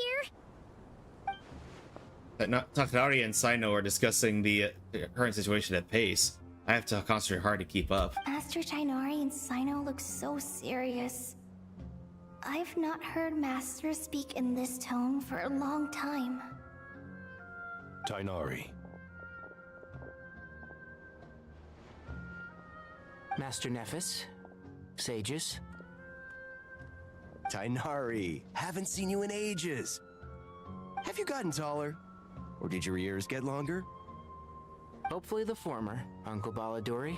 here. Takanari and Sino are discussing the current situation at pace. I have to concentrate hard to keep up. Master Tainari and Sino look so serious. I've not heard Master speak in this tone for a long time. Tainari. Master Nephis, sages. Tainari, haven't seen you in ages. Have you gotten taller? Or did your ears get longer? Hopefully the former, Uncle Baladori.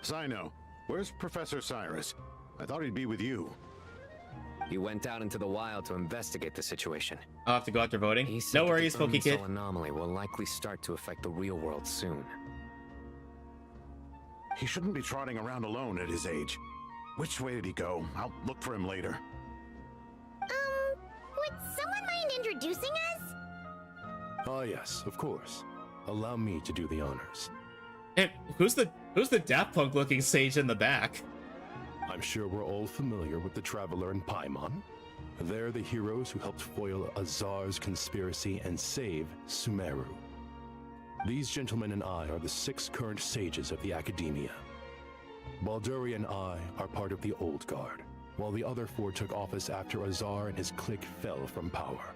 Sino, where's Professor Cyrus? I thought he'd be with you. He went out into the wild to investigate the situation. I'll have to go after voting. No worries, Pokey Kid. The anomaly will likely start to affect the real world soon. He shouldn't be trotting around alone at his age. Which way did he go? I'll look for him later. Would someone mind introducing us? Ah, yes, of course. Allow me to do the honors. And who's the Daft Punk looking sage in the back? I'm sure we're all familiar with the Traveler and Paimon. They're the heroes who helped foil Azar's conspiracy and save Sumeru. These gentlemen and I are the 6 current sages of the Academia. Balduri and I are part of the Old Guard, while the other 4 took office after Azar and his clique fell from power.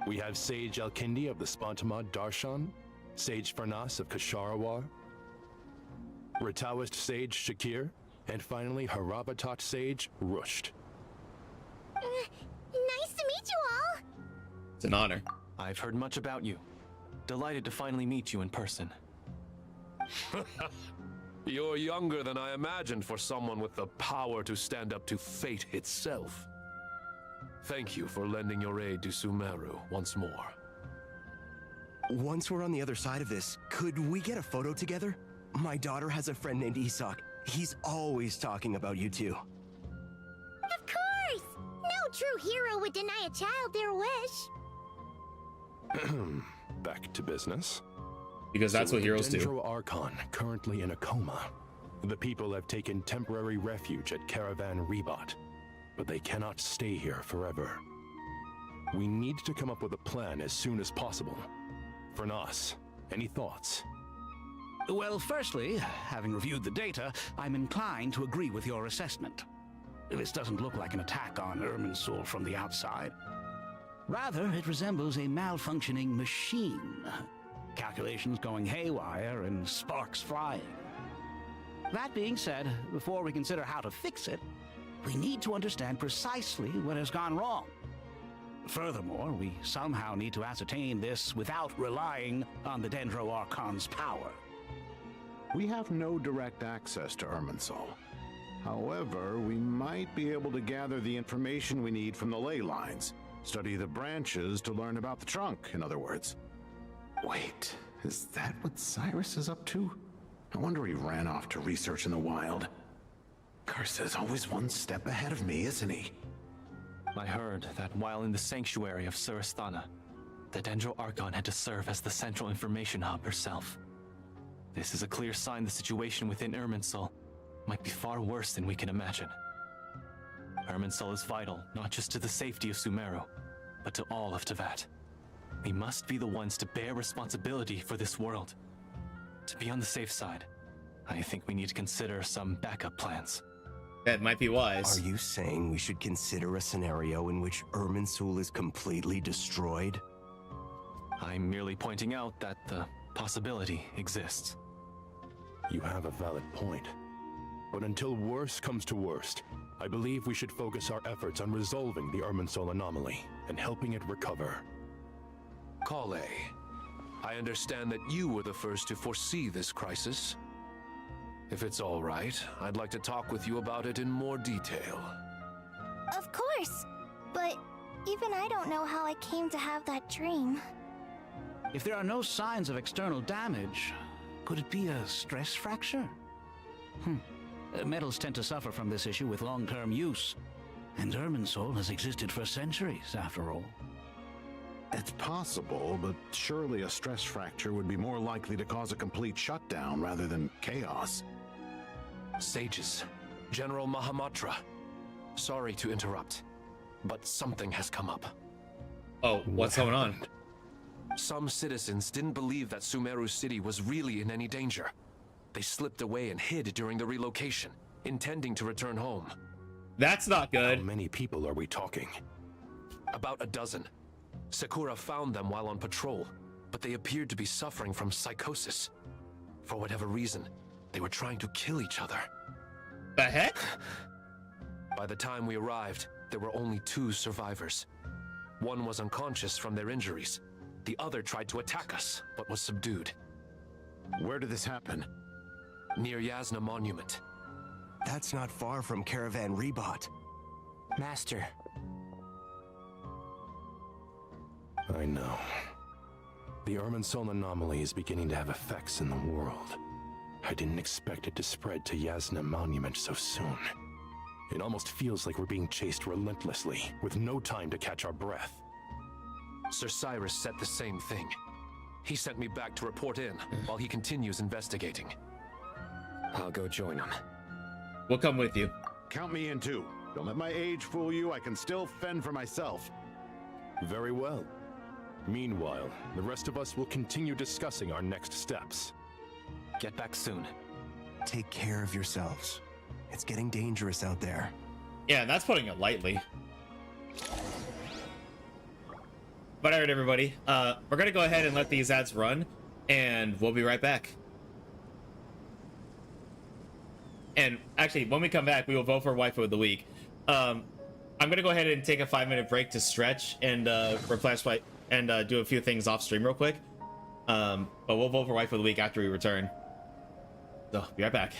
We have Sage Alkindi of the Spantamad Darshan, Sage Farnas of Kasharawar, Ritaoist Sage Shakir, and finally Harabatot Sage Rusht. Nice to meet you all! It's an honor. I've heard much about you. Delighted to finally meet you in person. You're younger than I imagined for someone with the power to stand up to fate itself. Thank you for lending your aid to Sumeru once more. Once we're on the other side of this, could we get a photo together? My daughter has a friend named Isak. He's always talking about you two. Of course! No true hero would deny a child their wish. Back to business. Because that's what heroes do. Dendro Archon currently in a coma. The people have taken temporary refuge at Caravan Rebot, but they cannot stay here forever. We need to come up with a plan as soon as possible. Farnas, any thoughts? Well, firstly, having reviewed the data, I'm inclined to agree with your assessment. This doesn't look like an attack on Irminsul from the outside. Rather, it resembles a malfunctioning machine. Calculations going haywire and sparks flying. That being said, before we consider how to fix it, we need to understand precisely what has gone wrong. Furthermore, we somehow need to ascertain this without relying on the Dendro Archon's power. We have no direct access to Irminsul. However, we might be able to gather the information we need from the ley lines. Study the branches to learn about the trunk, in other words. Wait, is that what Cyrus is up to? I wonder he ran off to research in the wild. Karsa's always one step ahead of me, isn't he? I heard that while in the sanctuary of Surasthana, the Dendro Archon had to serve as the central information hub herself. This is a clear sign the situation within Irminsul might be far worse than we can imagine. Irminsul is vital, not just to the safety of Sumeru, but to all of Teyvat. We must be the ones to bear responsibility for this world. To be on the safe side, I think we need to consider some backup plans. That might be wise. Are you saying we should consider a scenario in which Irminsul is completely destroyed? I'm merely pointing out that the possibility exists. You have a valid point. But until worst comes to worst, I believe we should focus our efforts on resolving the Irminsul anomaly and helping it recover. Kale, I understand that you were the first to foresee this crisis. If it's all right, I'd like to talk with you about it in more detail. Of course, but even I don't know how I came to have that dream. If there are no signs of external damage, could it be a stress fracture? Metals tend to suffer from this issue with long-term use, and Irminsul has existed for centuries, after all. It's possible, but surely a stress fracture would be more likely to cause a complete shutdown rather than chaos. Sages, General Mahamatra, sorry to interrupt, but something has come up. Oh, what's going on? Some citizens didn't believe that Sumeru City was really in any danger. They slipped away and hid during the relocation, intending to return home. That's not good. How many people are we talking? About a dozen. Sakura found them while on patrol, but they appeared to be suffering from psychosis. For whatever reason, they were trying to kill each other. The heck? By the time we arrived, there were only 2 survivors. One was unconscious from their injuries. The other tried to attack us, but was subdued. Where did this happen? Near Yasna Monument. That's not far from Caravan Rebot. Master. I know. The Irminsul anomaly is beginning to have effects in the world. I didn't expect it to spread to Yasna Monument so soon. It almost feels like we're being chased relentlessly, with no time to catch our breath. Sir Cyrus said the same thing. He sent me back to report in, while he continues investigating. I'll go join him. We'll come with you. Count me in too. Don't let my age fool you, I can still fend for myself. Very well. Meanwhile, the rest of us will continue discussing our next steps. Get back soon. Take care of yourselves. It's getting dangerous out there. Yeah, that's putting it lightly. But alright, everybody. We're gonna go ahead and let these ads run, and we'll be right back. And actually, when we come back, we will vote for Waifu of the Week. I'm gonna go ahead and take a 5-minute break to stretch and replenish my and do a few things off stream real quick. But we'll vote for Waifu of the Week after we return. So, be right back.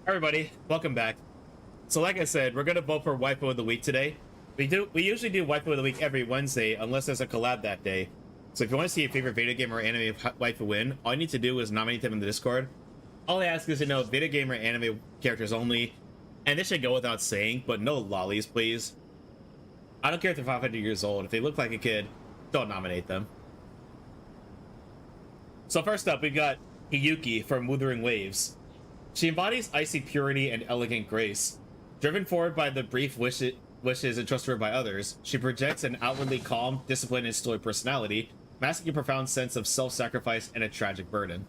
Everybody, welcome back. So like I said, we're gonna vote for Waifu of the Week today. We usually do Waifu of the Week every Wednesday unless there's a collab that day. So if you want to see your favorite video game or anime waifu win, all you need to do is nominate them in the Discord. All I ask is to know video game or anime characters only, and this should go without saying, but no lollies, please. I don't care if they're 500 years old. If they look like a kid, don't nominate them. So first up, we've got Hiyuki from Wuthering Waves. She embodies icy purity and elegant grace. Driven forward by the brief wishes entrusted her by others, she projects an outwardly calm, disciplined, and stoic personality, masking a profound sense of self-sacrifice and a tragic burden.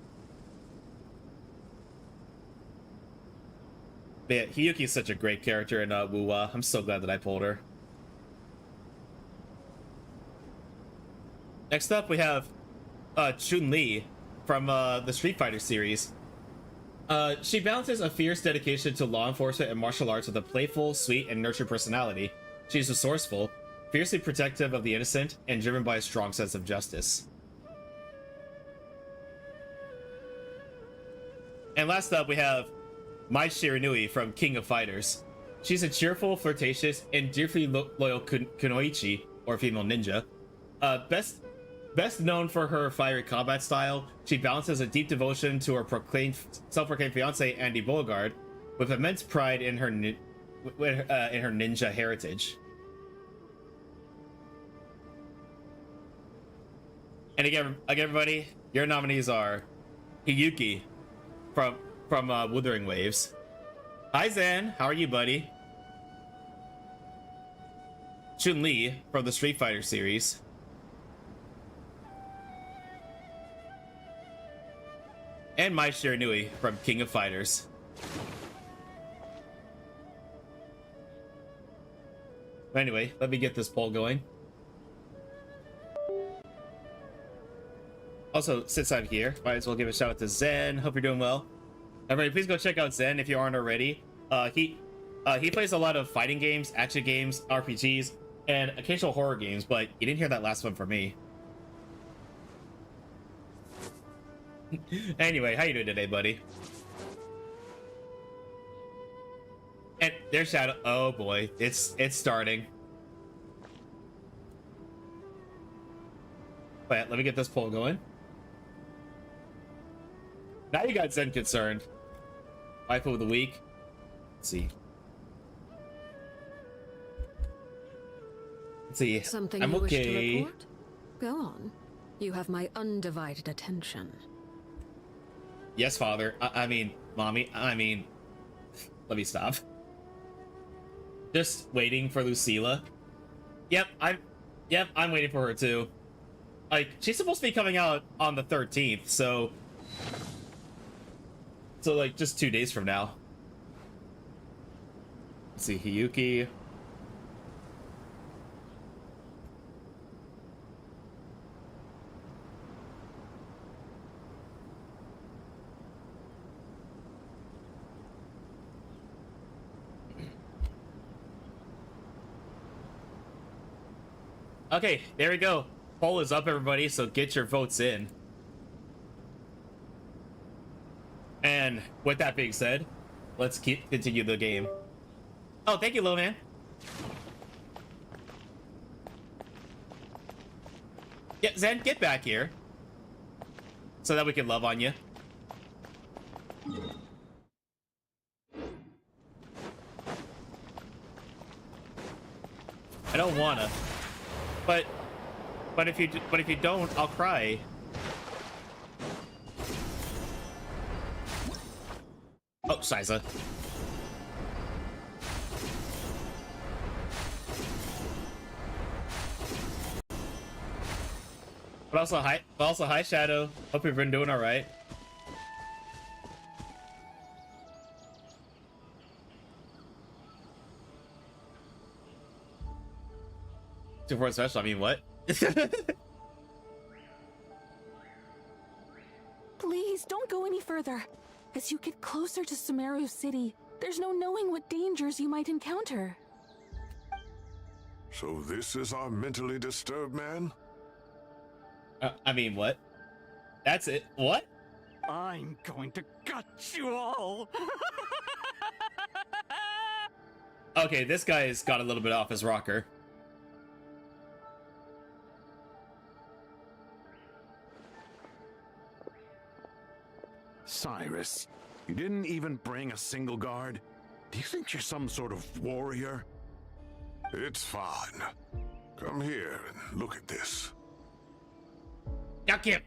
But yeah, Hiyuki is such a great character in Wuwa. I'm so glad that I pulled her. Next up, we have Chun-Li from the Street Fighter series. She balances a fierce dedication to law enforcement and martial arts with a playful, sweet, and nurtured personality. She's resourceful, fiercely protective of the innocent, and driven by a strong sense of justice. And last up, we have Mai Shiranui from King of Fighters. She's a cheerful, flirtatious, and deeply loyal kunoichi, or female ninja. Best known for her fiery combat style, she balances a deep devotion to her self-proclaimed fiancé Andy Beauregard with immense pride in her ninja heritage. And again, everybody, your nominees are Hiyuki from Wuthering Waves. Hi Zan, how are you, buddy? Chun-Li from the Street Fighter series. And Mai Shiranui from King of Fighters. But anyway, let me get this poll going. Also, since I'm here, might as well give a shout out to Zen. Hope you're doing well. Everybody, please go check out Zen if you aren't already. He plays a lot of fighting games, action games, RPGs, and occasional horror games, but you didn't hear that last one from me. Anyway, how you doing today, buddy? And there's Shadow. Oh boy, it's starting. But yeah, let me get this poll going. Now you got Zen concerned. Waifu of the week. Let's see. Something I'm you okay. wish to report? Go on. You have my undivided attention. Yes, father. I mean, mommy. I mean, let me stop. Just waiting for Lucilla. Yep, I'm waiting for her too. Like, she's supposed to be coming out on the 13th, so like just 2 days from now. Let's see, Hiyuki. Okay, there we go. Poll is up, everybody, so get your votes in. And with that being said, let's continue the game. Oh, thank you, little man. Yeah, Zen, get back here. So that we can love on you. I don't wanna. But if you don't, I'll cry. Oh, Shiza. But also hi Shadow. Hope you've been doing all right. 2-4 special, I mean, what? Please, don't go any further. As you get closer to Sumeru City, there's no knowing what dangers you might encounter. So this is our mentally disturbed man? I mean, what? That's it. What? I'm going to gut you all. Okay, this guy has got a little bit off his rocker. Cyrus, you didn't even bring a single guard? Do you think you're some sort of warrior? It's fine. Come here and look at this. Yuck him!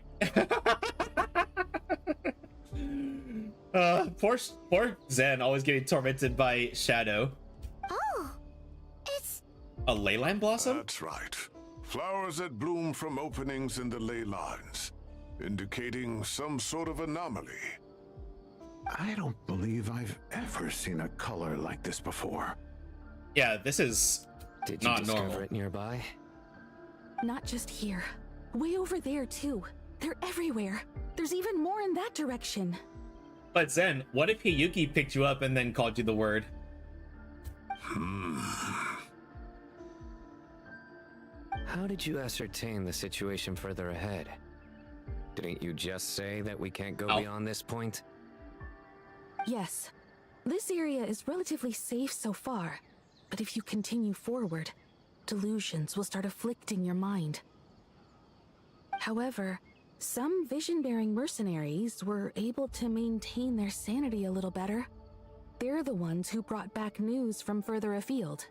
Poor Zen, always getting tormented by Shadow. Oh, it's a ley line blossom? That's right. Flowers that bloom from openings in the ley lines, indicating some sort of anomaly. I don't believe I've ever seen a color like this before. Yeah, this is Did you not discover normal. it nearby? Not just here. Way over there, too. They're everywhere. There's even more in that direction. But Zen, what if Hiyuki picked you up and then called you the word? How did you ascertain the situation further ahead? Didn't you just say that we can't go beyond this point? Yes. This area is relatively safe so far. But if you continue forward, delusions will start afflicting your mind. However, some vision-bearing mercenaries were able to maintain their sanity a little better. They're the ones who brought back news from further afield.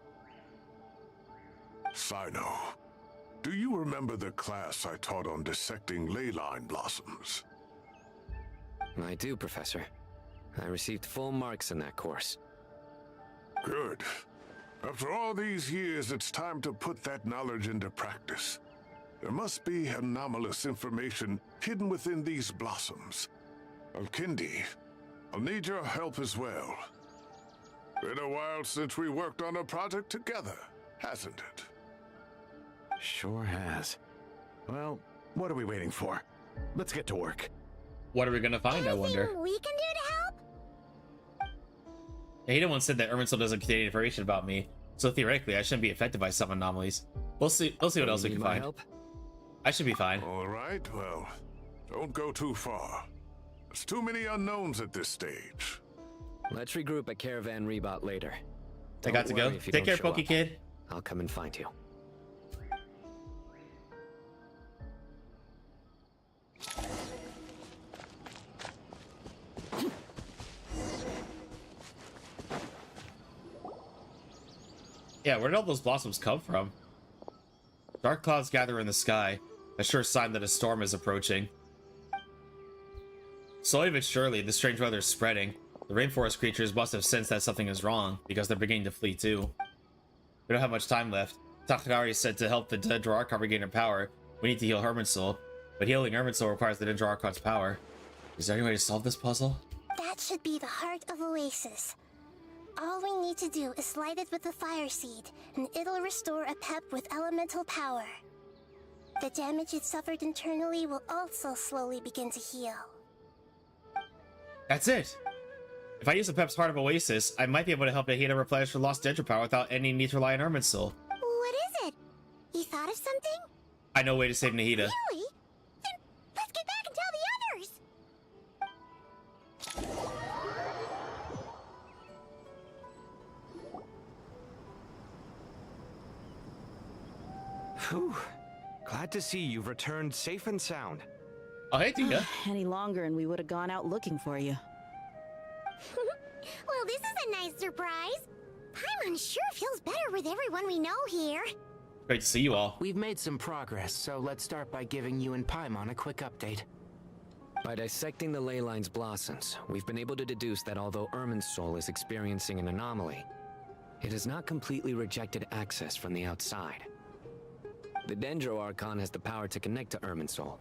Sino, do you remember the class I taught on dissecting ley line blossoms? I do, Professor. I received full marks in that course. Good. After all these years, it's time to put that knowledge into practice. There must be anomalous information hidden within these blossoms. Alkindi, I'll need your help as well. Been a while since we worked on a project together, hasn't it? Sure has. Well, what are we waiting for? Let's get to work. What are we gonna find, I wonder? we can do to help? Ada once said that Irminsul doesn't contain information about me, so theoretically I shouldn't be affected by some anomalies. We'll see what else we can find. Help? I should be fine. All right, well, don't go too far. There's too many unknowns at this stage. Let's regroup at Caravan Rebot later. I got to go. Worry if you Take don't care, show Pokey up. Kid. I'll come and find you. Yeah, where did all those blossoms come from? Dark clouds gather in the sky, a sure sign that a storm is approaching. Slowly but surely, the strange weather is spreading. The rainforest creatures must have sensed that something is wrong, because they're beginning to flee too. We don't have much time left. Takagari said to help the Dendro Archon regain her power, we need to heal Irminsul, but healing Irminsul requires the Dendro Archon's power. Is there any way to solve this puzzle? That should be the heart of Oasis. All we need to do is light it with the fire seed, and it'll restore a pep with elemental power. The damage it suffered internally will also slowly begin to heal. That's it! If I use the Pep's Heart of Oasis, I might be able to help Nahida replenish her lost Dendro power without any need to rely on Irminsul. What is it? You thought of something? I know a way to save Nahida. Really? Then let's get back and tell the others! Whew. Glad to see you've returned safe and sound. Oh, hey, Tia. Any longer and we would have gone out looking for you. Well, this is a nice surprise. Paimon sure feels better with everyone we know here. Great to see you all. We've made some progress, so let's start by giving you and Paimon a quick update. By dissecting the ley line's blossoms, we've been able to deduce that although Irminsul is experiencing an anomaly, it has not completely rejected access from the outside. The Dendro Archon has the power to connect to Irminsul,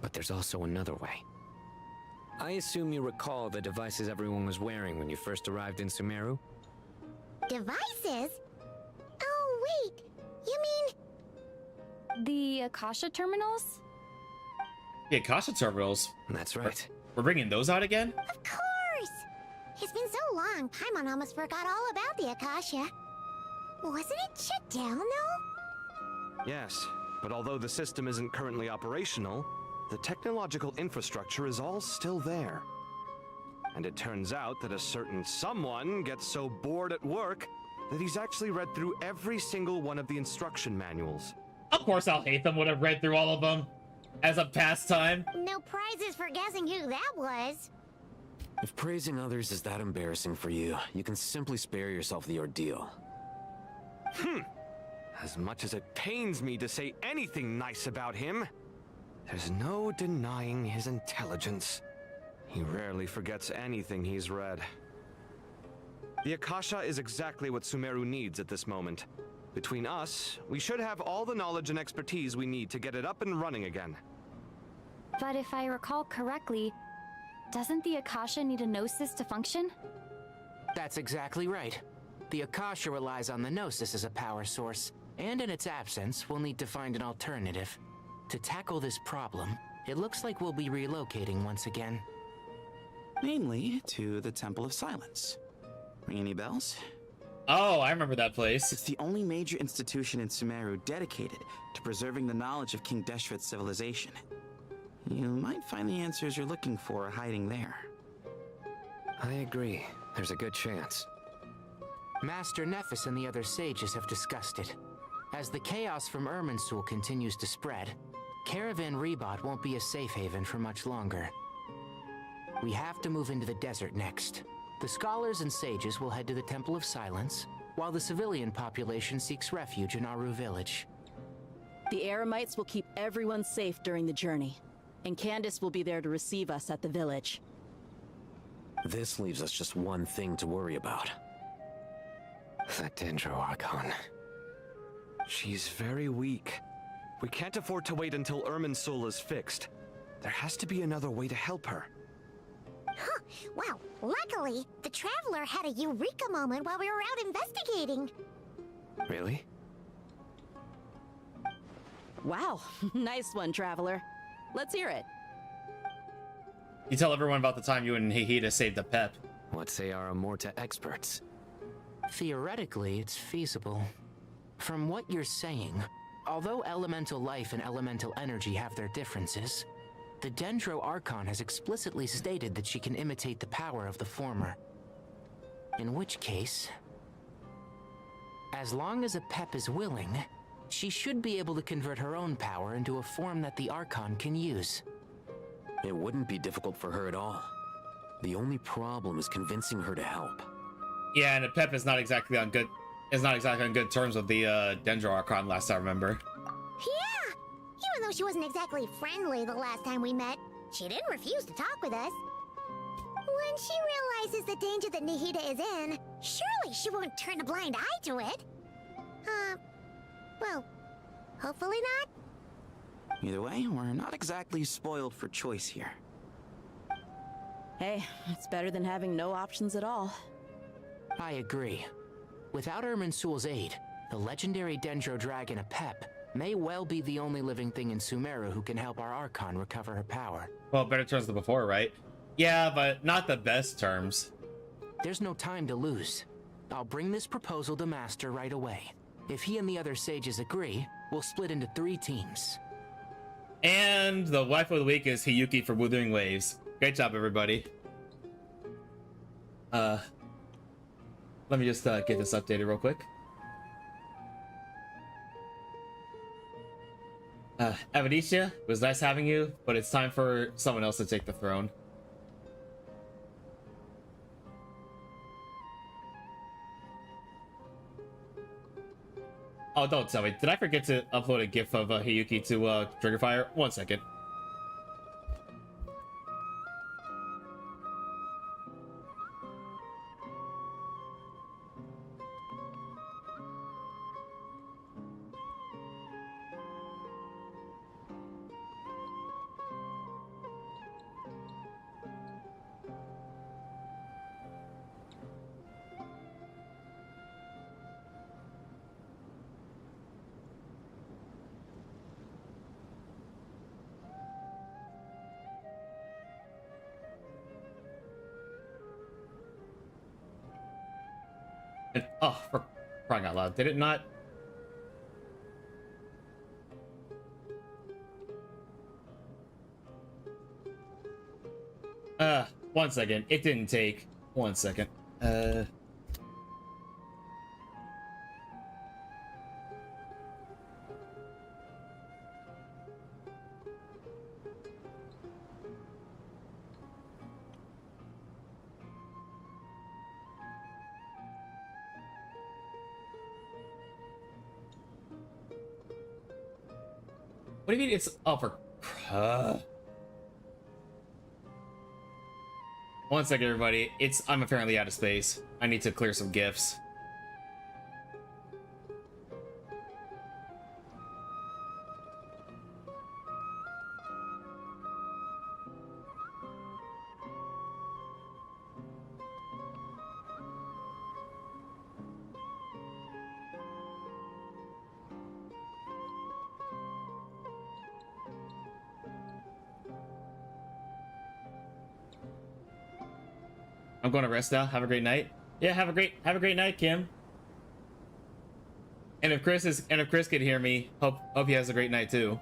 but there's also another way. I assume you recall the devices everyone was wearing when you first arrived in Sumeru? Devices? Oh, wait. You mean The Akasha terminals? The Akasha terminals? That's right. We're bringing those out again? Of course! It's been so long, Paimon almost forgot all about the Akasha. Wasn't it shut down, though? Yes, but although the system isn't currently operational, the technological infrastructure is all still there. And it turns out that a certain someone gets so bored at work that he's actually read through every single one of the instruction manuals. Of course Alhaitham would have read through all of them as a pastime. No prizes for guessing who that was. If praising others is that embarrassing for you, you can simply spare yourself the ordeal. As much as it pains me to say anything nice about him, there's no denying his intelligence. He rarely forgets anything he's read. The Akasha is exactly what Sumeru needs at this moment. Between us, we should have all the knowledge and expertise we need to get it up and running again. But if I recall correctly, doesn't the Akasha need a Gnosis to function? That's exactly right. The Akasha relies on the Gnosis as a power source, and in its absence, we'll need to find an alternative. To tackle this problem, it looks like we'll be relocating once again. Namely, to the Temple of Silence. Ring any bells? Oh, I remember that place. It's the only major institution in Sumeru dedicated to preserving the knowledge of King Deshret's civilization. You might find the answers you're looking for hiding there. I agree. There's a good chance. Master Nephis and the other sages have discussed it. As the chaos from Irminsul continues to spread, Caravan Rebot won't be a safe haven for much longer. We have to move into the desert next. The scholars and sages will head to the Temple of Silence, while the civilian population seeks refuge in Aru village. The Eremites will keep everyone safe during the journey, and Candace will be there to receive us at the village. This leaves us just one thing to worry about. That dendro Archon. She's very weak. We can't afford to wait until Irminsul is fixed. There has to be another way to help her. Huh. Well, luckily, the Traveler had a eureka moment while we were out investigating. Really? Wow, nice one, Traveler. Let's hear it. You tell everyone about the time you and Hihita saved the Pep. What say our Amorta experts? Theoretically, it's feasible. From what you're saying, although elemental life and elemental energy have their differences, the Dendro Archon has explicitly stated that she can imitate the power of the former. In which case, as long as a Pep is willing, she should be able to convert her own power into a form that the Archon can use. It wouldn't be difficult for her at all. The only problem is convincing her to help. Yeah, and the Pep is not exactly on good terms with the Dendro Archon last I remember. Yeah! Even though she wasn't exactly friendly the last time we met, she didn't refuse to talk with us. When she realizes the danger that Nihida is in, surely she won't turn a blind eye to it. Well, hopefully not. Either way, we're not exactly spoiled for choice here. Hey, it's better than having no options at all. I agree. Without Irminsul's aid, the legendary Dendro Dragon Apep may well be the only living thing in Sumeru who can help our Archon recover her power. Well, better terms than before, right? Yeah, but not the best terms. There's no time to lose. I'll bring this proposal to Master right away. If he and the other sages agree, we'll split into 3 teams. And the wife of the week is Hiyuki for Wuthering Waves. Great job, everybody. Let me just get this updated real quick. Avadicia, it was nice having you, but it's time for someone else to take the throne. Oh, don't tell me. Did I forget to upload a GIF of Hiyuki to Triggerfire? 1 second. And, oh, for crying out loud. Did it not? One second. It didn't take. 1 second. What do you mean it's oh for 1 second, everybody. I'm apparently out of space. I need to clear some gifts. I'm going to rest now. Have a great night. Yeah, have a great night, Kim. And if Chris could hear me, hope he has a great night too.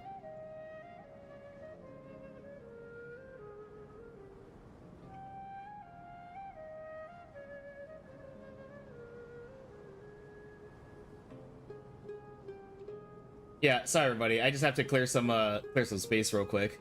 Yeah, sorry everybody. I just have to clear some space real quick.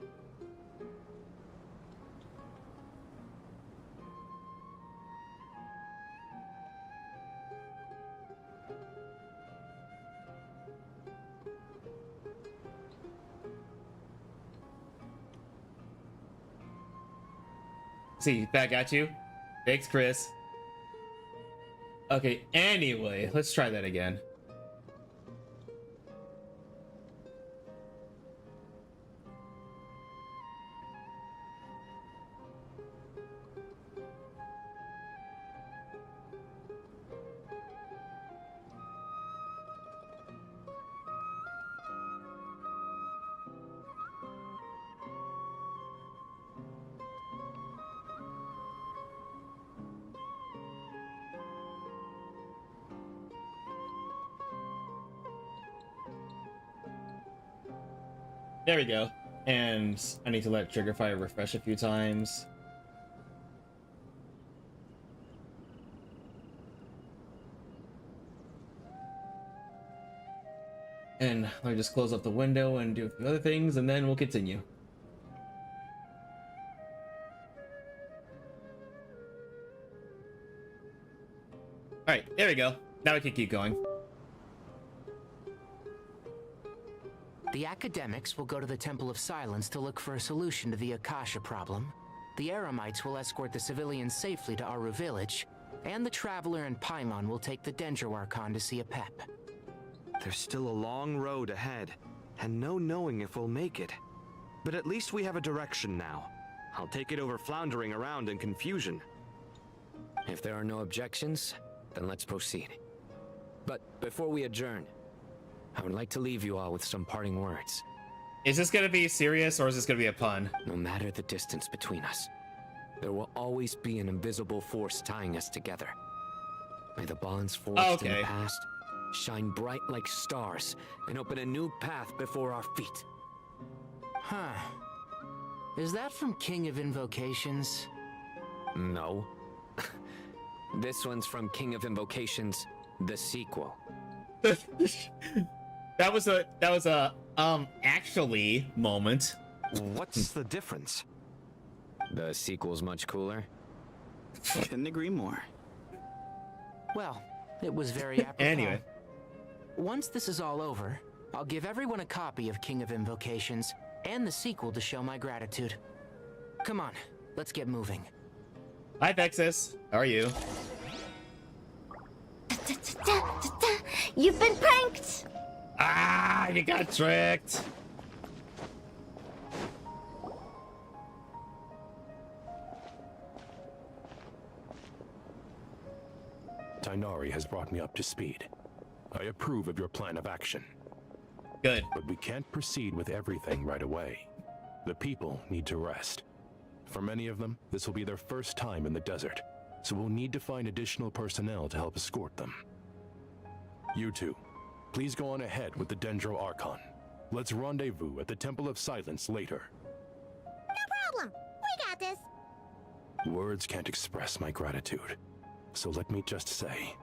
See, back at you. Thanks, Chris. Okay, anyway, let's try that again. There we go. And I need to let Trigger Fire refresh a few times. And let me just close up the window and do a few other things, and then we'll continue. Alright, there we go. Now we can keep going. The academics will go to the Temple of Silence to look for a solution to the Akasha problem. The Eremites will escort the civilians safely to Aru village, and the Traveler and Paimon will take the Dendro Archon to see a pep. There's still a long road ahead, and no knowing if we'll make it. But at least we have a direction now. I'll take it over floundering around in confusion. If there are no objections, then let's proceed. But before we adjourn, I would like to leave you all with some parting words. Is this gonna be serious or is this gonna be a pun? No matter the distance between us, there will always be an invisible force tying us together. May the bonds forged in the past shine bright like stars and open a new path before our feet. Huh. Is that from King of Invocations? No. This one's from King of Invocations, the sequel. That was a actually moment. What's the difference? The sequel's much cooler. Couldn't agree more. Well, it was very apropos. Anyway. Once this is all over, I'll give everyone a copy of King of Invocations and the sequel to show my gratitude. Come on, let's get moving. Hi, Vexus. How are you? You've been pranked! Ah, you got tricked. Tainari has brought me up to speed. I approve of your plan of action. Good. But we can't proceed with everything right away. The people need to rest. For many of them, this will be their first time in the desert. so we'll need to find additional personnel to help escort them. You two, please go on ahead with the Dendro Archon. Let's rendezvous at the Temple of Silence later. No problem. We got this. Words can't express my gratitude, so let me just say,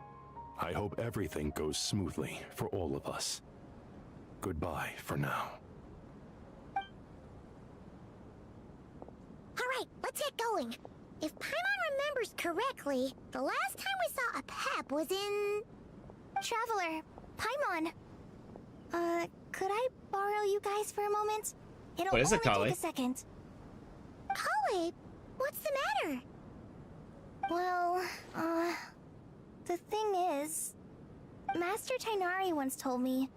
I hope everything goes smoothly for all of us. Goodbye for now. Alright, let's get going. If Paimon remembers correctly, the last time we saw a Pep was in... Traveler, Paimon. Could I borrow you guys for a moment? It'll What is it, only Kali? take a second. Kali, what's the matter? Well, the thing is, Master Tainari once told me,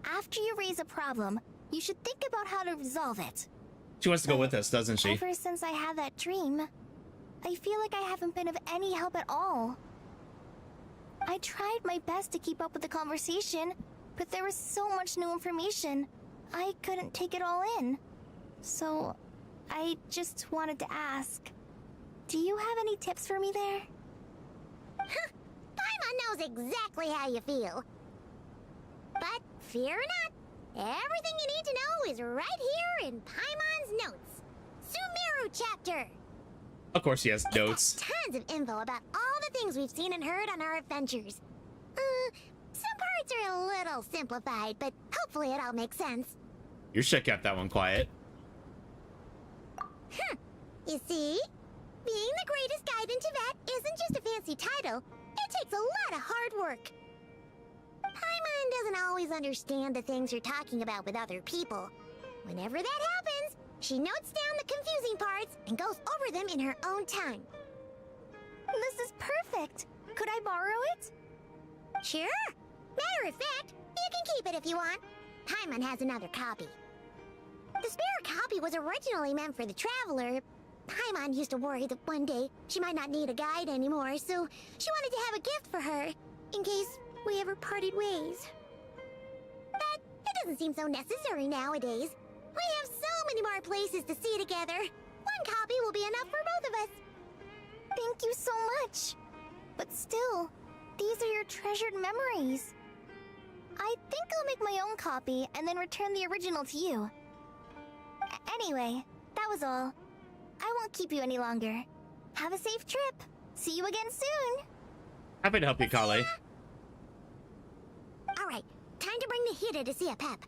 after you raise a problem, you should think about how to resolve it. She wants to go with us, doesn't she? Ever since I had that dream, I feel like I haven't been of any help at all. I tried my best to keep up with the conversation, but there was so much new information, I couldn't take it all in. So, I just wanted to ask, do you have any tips for me there? Paimon knows exactly how you feel. But fear not, everything you need to know is right here in Paimon's notes. Sumeru chapter. Of course she has notes. Tons of info about all the things we've seen and heard on our adventures. Some parts are a little simplified, but hopefully it all makes sense. You should kept that one quiet. You see? Being the greatest guide in Tibet isn't just a fancy title. It takes a lot of hard work. Paimon doesn't always understand the things you're talking about with other people. Whenever that happens, she notes down the confusing parts and goes over them in her own time. This is perfect. Could I borrow it? Sure. Matter of fact, you can keep it if you want. Paimon has another copy. The spare copy was originally meant for the Traveler. Paimon used to worry that one day she might not need a guide anymore, so she wanted to have a gift for her, in case we ever parted ways. But it doesn't seem so necessary nowadays. We have so many more places to see together. One copy will be enough for both of us. Thank you so much. But still, these are your treasured memories. I think I'll make my own copy and then return the original to you. Anyway, that was all. I won't keep you any longer. Have a safe trip. See you again soon. Happy to help you, Kali. Alright, time to bring the Hida to see a Pep.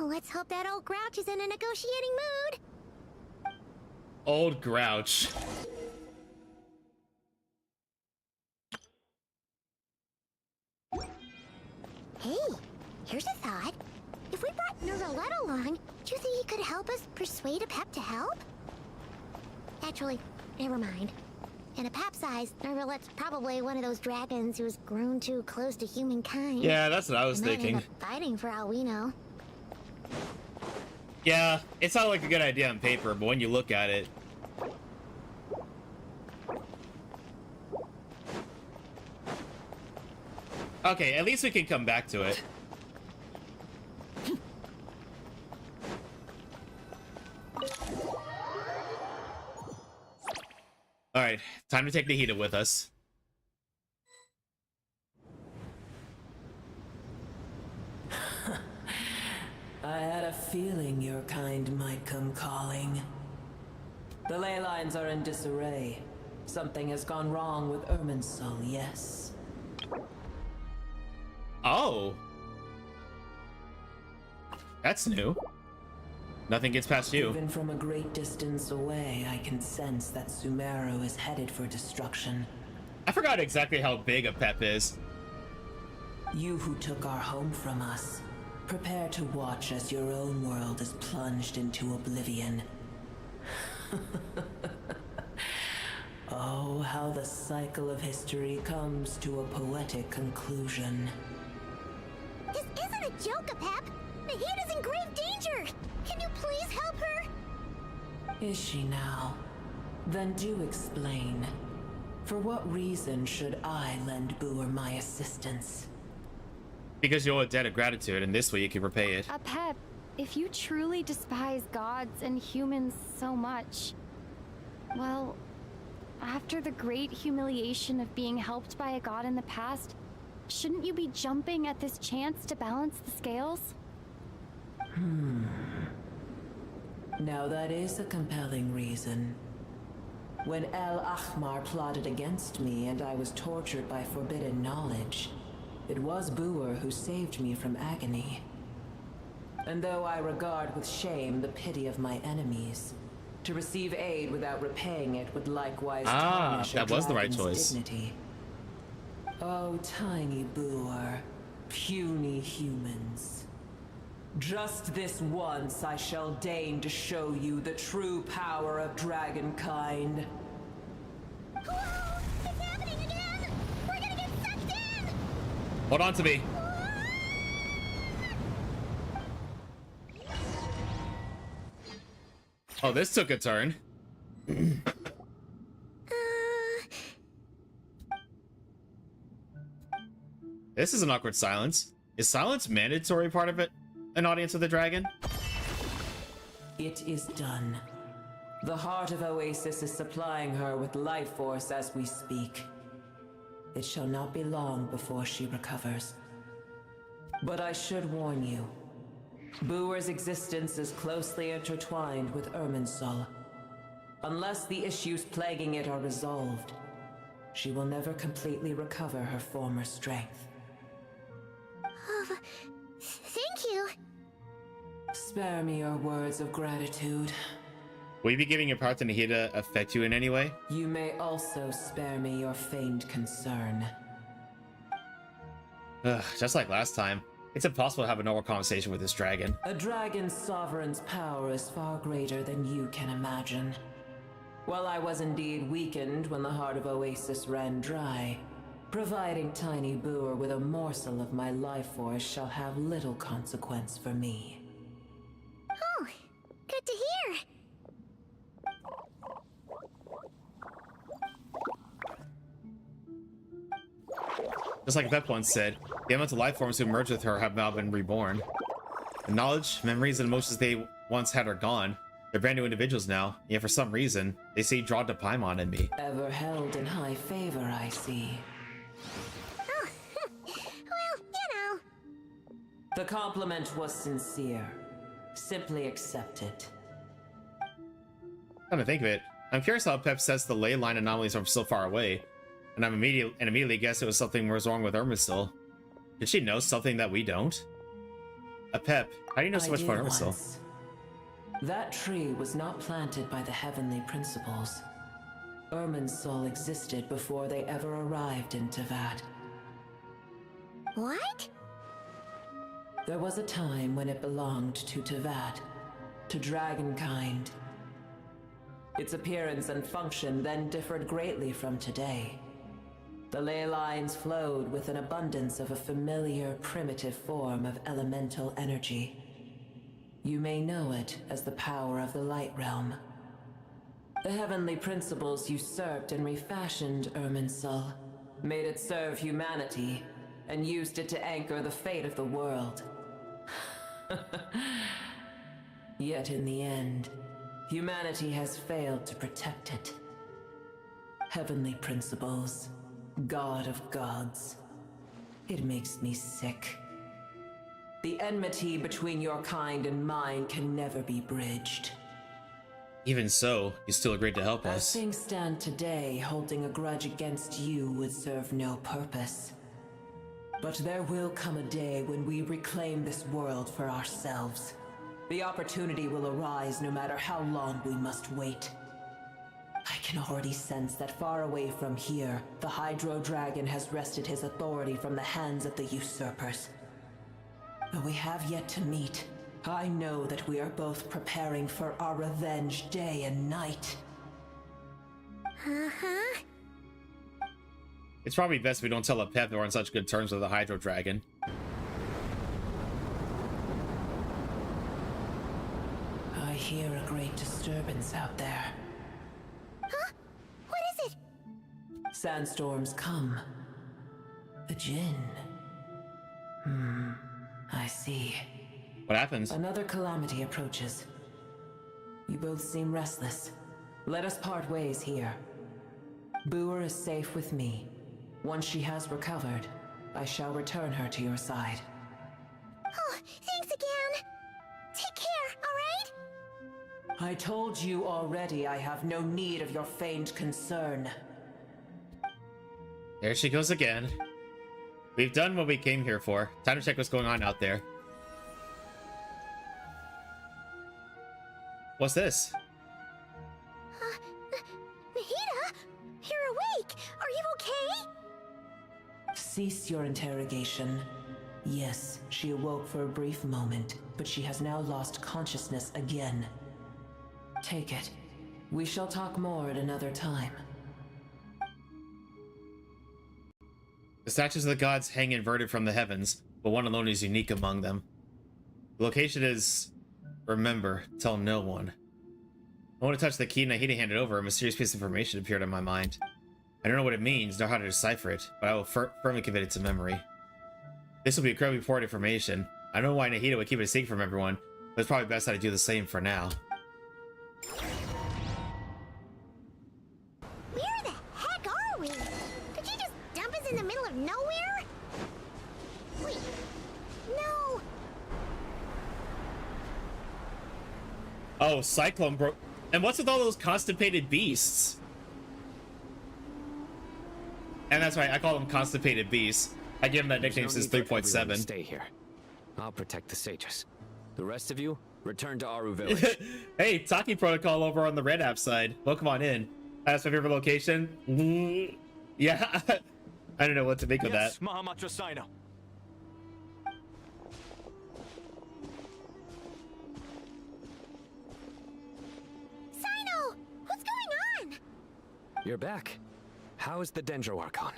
Let's hope that old Grouch is in a negotiating mood. Old Grouch. Hey, here's a thought. If we brought Nerolette along, do you think he could help us persuade a Pep to help? Actually, never mind. In a Pep size, Nerolette's probably one of those dragons who's grown too close to humankind. Yeah, that's what I was And might thinking. end up fighting for all we know. Yeah, it sounded like a good idea on paper, but when you look at it... Okay, at least we can come back to it. Alright, time to take the Hida with us. I had a feeling your kind might come calling. The ley lines are in disarray. Something has gone wrong with Irminsul, yes. Oh. That's new. Nothing gets past you. Even from a great distance away, I can sense that Sumeru is headed for destruction. I forgot exactly how big a Pep is. You who took our home from us, prepare to watch as your own world is plunged into oblivion. Oh, how the cycle of history comes to a poetic conclusion. This isn't a joke, Pep! Nahida's in grave danger! Can you please help her? Is she now? Then do explain. For what reason should I lend Boor my assistance? Because you owe a debt of gratitude, and this way you can repay it. A Pep, if you truly despise gods and humans so much, well, After the great humiliation of being helped by a god in the past, shouldn't you be jumping at this chance to balance the scales? Now that is a compelling reason. When El Ahmar plotted against me and I was tortured by forbidden knowledge, it was Buer who saved me from agony. And though I regard with shame the pity of my enemies, to receive aid without repaying it would likewise tarnish that was the right choice. dignity. Oh, tiny Buer, puny humans. Just this once I shall deign to show you the true power of dragonkind. Whoa! It's happening again! We're gonna get sucked in! Hold on to me. Oh, this took a turn. This is an awkward silence. Is silence mandatory part of it? An audience of the dragon? It is done. The heart of Oasis is supplying her with life force as we speak. It shall not be long before she recovers. But I should warn you. Buer's existence is closely intertwined with Irminsul. Unless the issues plaguing it are resolved, she will never completely recover her former strength. Oh, thank you. Spare me your words of gratitude. Will you be giving your power to Nahida affect you in any way? You may also spare me your feigned concern. Ugh, just like last time. It's impossible to have a normal conversation with this dragon. A dragon's sovereign's power is far greater than you can imagine. While I was indeed weakened when the heart of Oasis ran dry, providing tiny Buer with a morsel of my life force shall have little consequence for me. Oh, good to hear. Just like Pep once said, the elemental life forms who merged with her have now been reborn. The knowledge, memories, and emotions they once had are gone. They're brand new individuals now, yet for some reason, they seem drawn to Paimon and me. Ever held in high favor, I see. Oh, well, you know. The compliment was sincere. Simply accept it. Come to think of it, I'm curious how Pep says the ley line anomalies are so far away, and immediately guessed it was something was wrong with Irminsul. Did she know something that we don't? Pep, how do you know so much about Irminsul? Once. That tree was not planted by the heavenly principles. Irminsul existed before they ever arrived in Tevat. What? There was a time when it belonged to Tevat, to dragonkind. Its appearance and function then differed greatly from today. The ley lines flowed with an abundance of a familiar, primitive form of elemental energy. You may know it as the power of the Light Realm. The heavenly principles usurped and refashioned Irminsul, made it serve humanity, and used it to anchor the fate of the world. Yet in the end, humanity has failed to protect it. Heavenly principles, God of gods. It makes me sick. The enmity between your kind and mine can never be bridged. Even so, you still agreed to help As us. things stand today, holding a grudge against you would serve no purpose. But there will come a day when we reclaim this world for ourselves. The opportunity will arise no matter how long we must wait. I can already sense that far away from here, the Hydro Dragon has wrested his authority from the hands of the usurpers. Though we have yet to meet, I know that we are both preparing for our revenge day and night. Uh-huh. It's probably best we don't tell a Pep we're on such good terms with the Hydro Dragon. I hear a great disturbance out there. Huh? What is it? Sandstorms come. The Jinn. I see. What happens? Another calamity approaches. You both seem restless. Let us part ways here. Boer is safe with me. Once she has recovered, I shall return her to your side. Oh, thanks again. Take care, alright? I told you already I have no need of your feigned concern. There she goes again. We've done what we came here for. Time to check what's going on out there. What's this? Nahida? You're awake! Are you okay? Cease your interrogation. Yes, she awoke for a brief moment, but she has now lost consciousness again. Take it. We shall talk more at another time. The statues of the gods hang inverted from the heavens, but one alone is unique among them. The location is... Remember, tell no one. I want to touch the key Nahida handed over. A mysterious piece of information appeared in my mind. I don't know what it means, nor how to decipher it, but I will firmly commit it to memory. This will be incredibly important information. I don't know why Nahida would keep it a secret from everyone, but it's probably best that I do the same for now. Where the heck are we? Did you just dump us in the middle of nowhere? Wait, no. Oh, Cyclone broke. And what's with all those constipated beasts? And that's right, I call them constipated beasts. I give them that nickname since 3.7. Stay here. I'll protect the sages. The rest of you, return to Aru Village. Hey, Taki Protocol over on the Red App side. Welcome on in. That's my favorite location. Yeah, I don't know what to make of that. Mahamatra Sino. Sino! What's going on? You're back. How is the dendro Archon?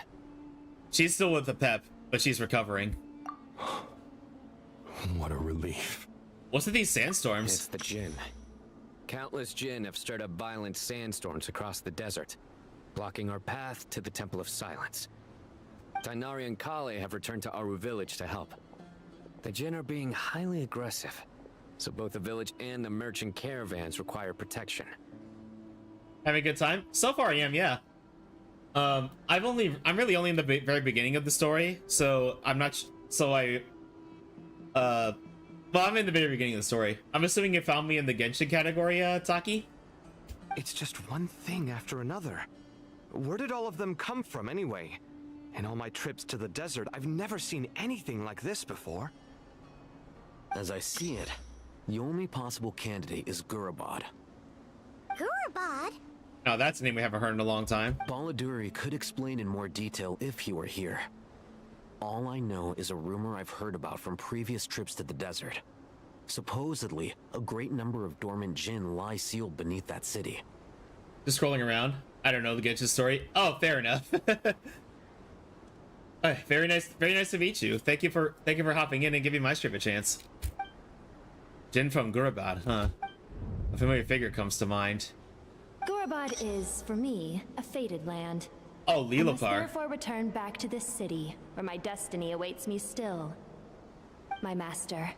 She's still with the pep, but she's recovering. What a relief. What's with these sandstorms? It's the Jinn. Countless Jinn have stirred up violent sandstorms across the desert, blocking our path to the Temple of Silence. Tainari and Kale have returned to Aru Village to help. The Jinn are being highly aggressive, so both the village and the merchant caravans require protection. Having a good time? So far I am, yeah. I'm really only in the very beginning of the story, so I'm not, well, I'm in the very beginning of the story. I'm assuming you found me in the Genshin category, Taki? It's just one thing after another. Where did all of them come from anyway? In all my trips to the desert, I've never seen anything like this before. As I see it, the only possible candidate is Gurabad. Gurabad? Now that's a name we haven't heard in a long time. Baladuri could explain in more detail if he were here. All I know is a rumor I've heard about from previous trips to the desert. Supposedly, a great number of dormant Jinn lie sealed beneath that city. Just scrolling around. I don't know the Genshin story. Oh, fair enough. Very nice to meet you. Thank you for hopping in and giving my strip a chance. Jinn from Gurabad, huh? A familiar figure comes to mind. Gurabad is, for me, a fated land. Oh, I must Lilopar. therefore return back to this city, where my destiny awaits me still. My master,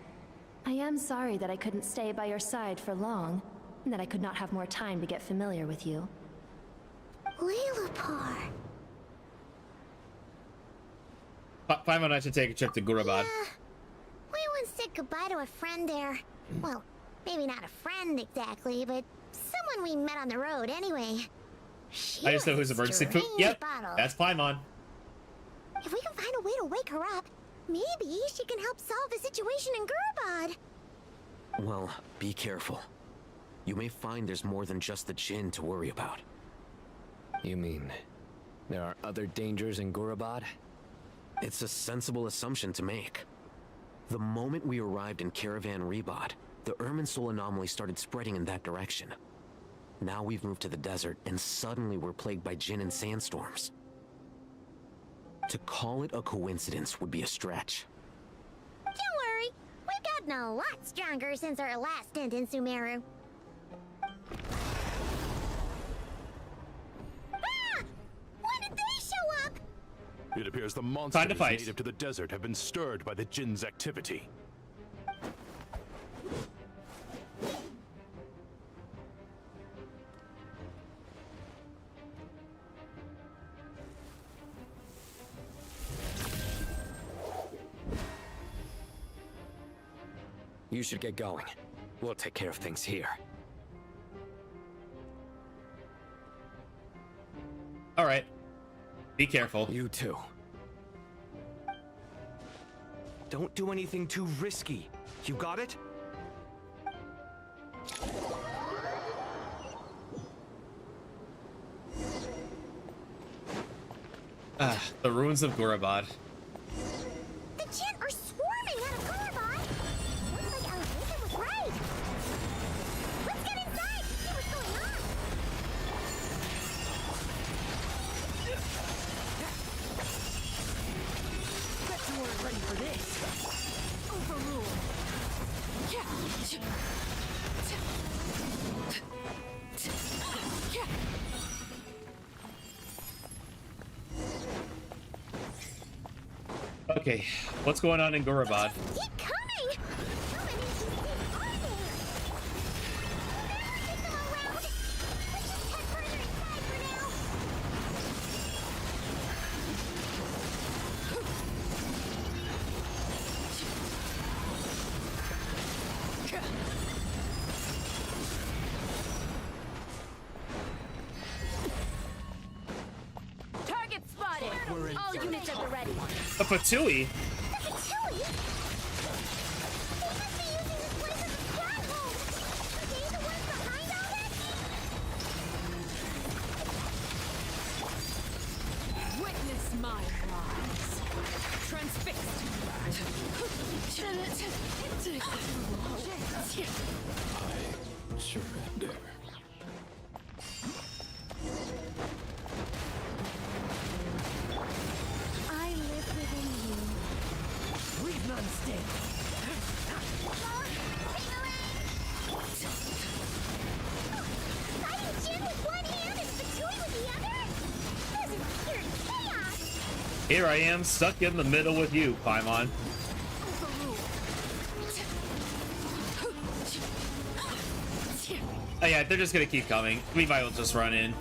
I am sorry that I couldn't stay by your side for long, and that I could not have more time to get familiar with you. Lilopar. Paimon, I should take a trip to Gurabad. Yeah. We once said goodbye to a friend there. Well, maybe not a friend exactly, but someone we met on the road anyway. I just know who's emergency food. Yep, that's Paimon. If we can find a way to wake her up, maybe she can help solve the situation in Gurabad. Well, be careful. You may find there's more than just the Jinn to worry about. You mean, there are other dangers in Gurabad? It's a sensible assumption to make. The moment we arrived in Caravan Rebod, the Irminsul anomaly started spreading in that direction. Now we've moved to the desert, and suddenly we're plagued by Jinn and sandstorms. To call it a coincidence would be a stretch. Don't worry, we've gotten a lot stronger since our last stint in Sumeru. Ah! When did they show up? It appears the monsters native to the desert have been stirred by the Jinn's activity. You should get going. We'll take care of things here. All right. Be careful. You too. Don't do anything too risky. You got it? The ruins of Gorabad. The Jinn are swarming out of Gorabad! Looks like Alhita was right! Let's get inside and see what's going on! Bet you weren't ready for this! Overruled! Okay, what's going on in Gorabad? Keep coming! How many of these things are there? There are them around! Let's just head further inside for now! Target spotted! All units at the ready. A Fatui? The Fatui? They must be using this place as a stronghold! Are they the ones behind all this? Witness my rise. Transfixed. Surrender. I live within you. Leave none stay. Fighting Jin with one hand and Fatui with the other? This is pure chaos! Here I am, stuck in the middle with you, Paimon. Oh yeah, they're just gonna keep coming. We might as well just run in.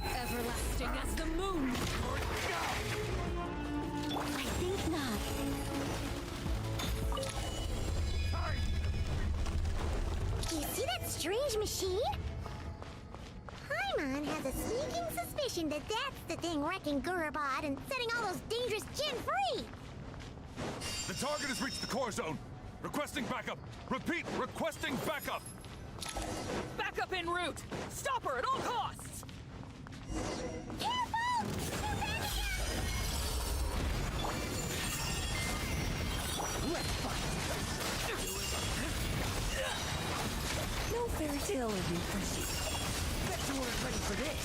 Everlasting as the moon. I think not. You see that strange machine? Paimon has a sneaking suspicion that that's the thing wrecking Gorabad and setting all those dangerous Jinn free! The target has reached the core zone. Requesting backup. Repeat, requesting backup. Backup en route. Stop her at all costs. Careful! No fairy tale ending for you. Bet you weren't ready for this.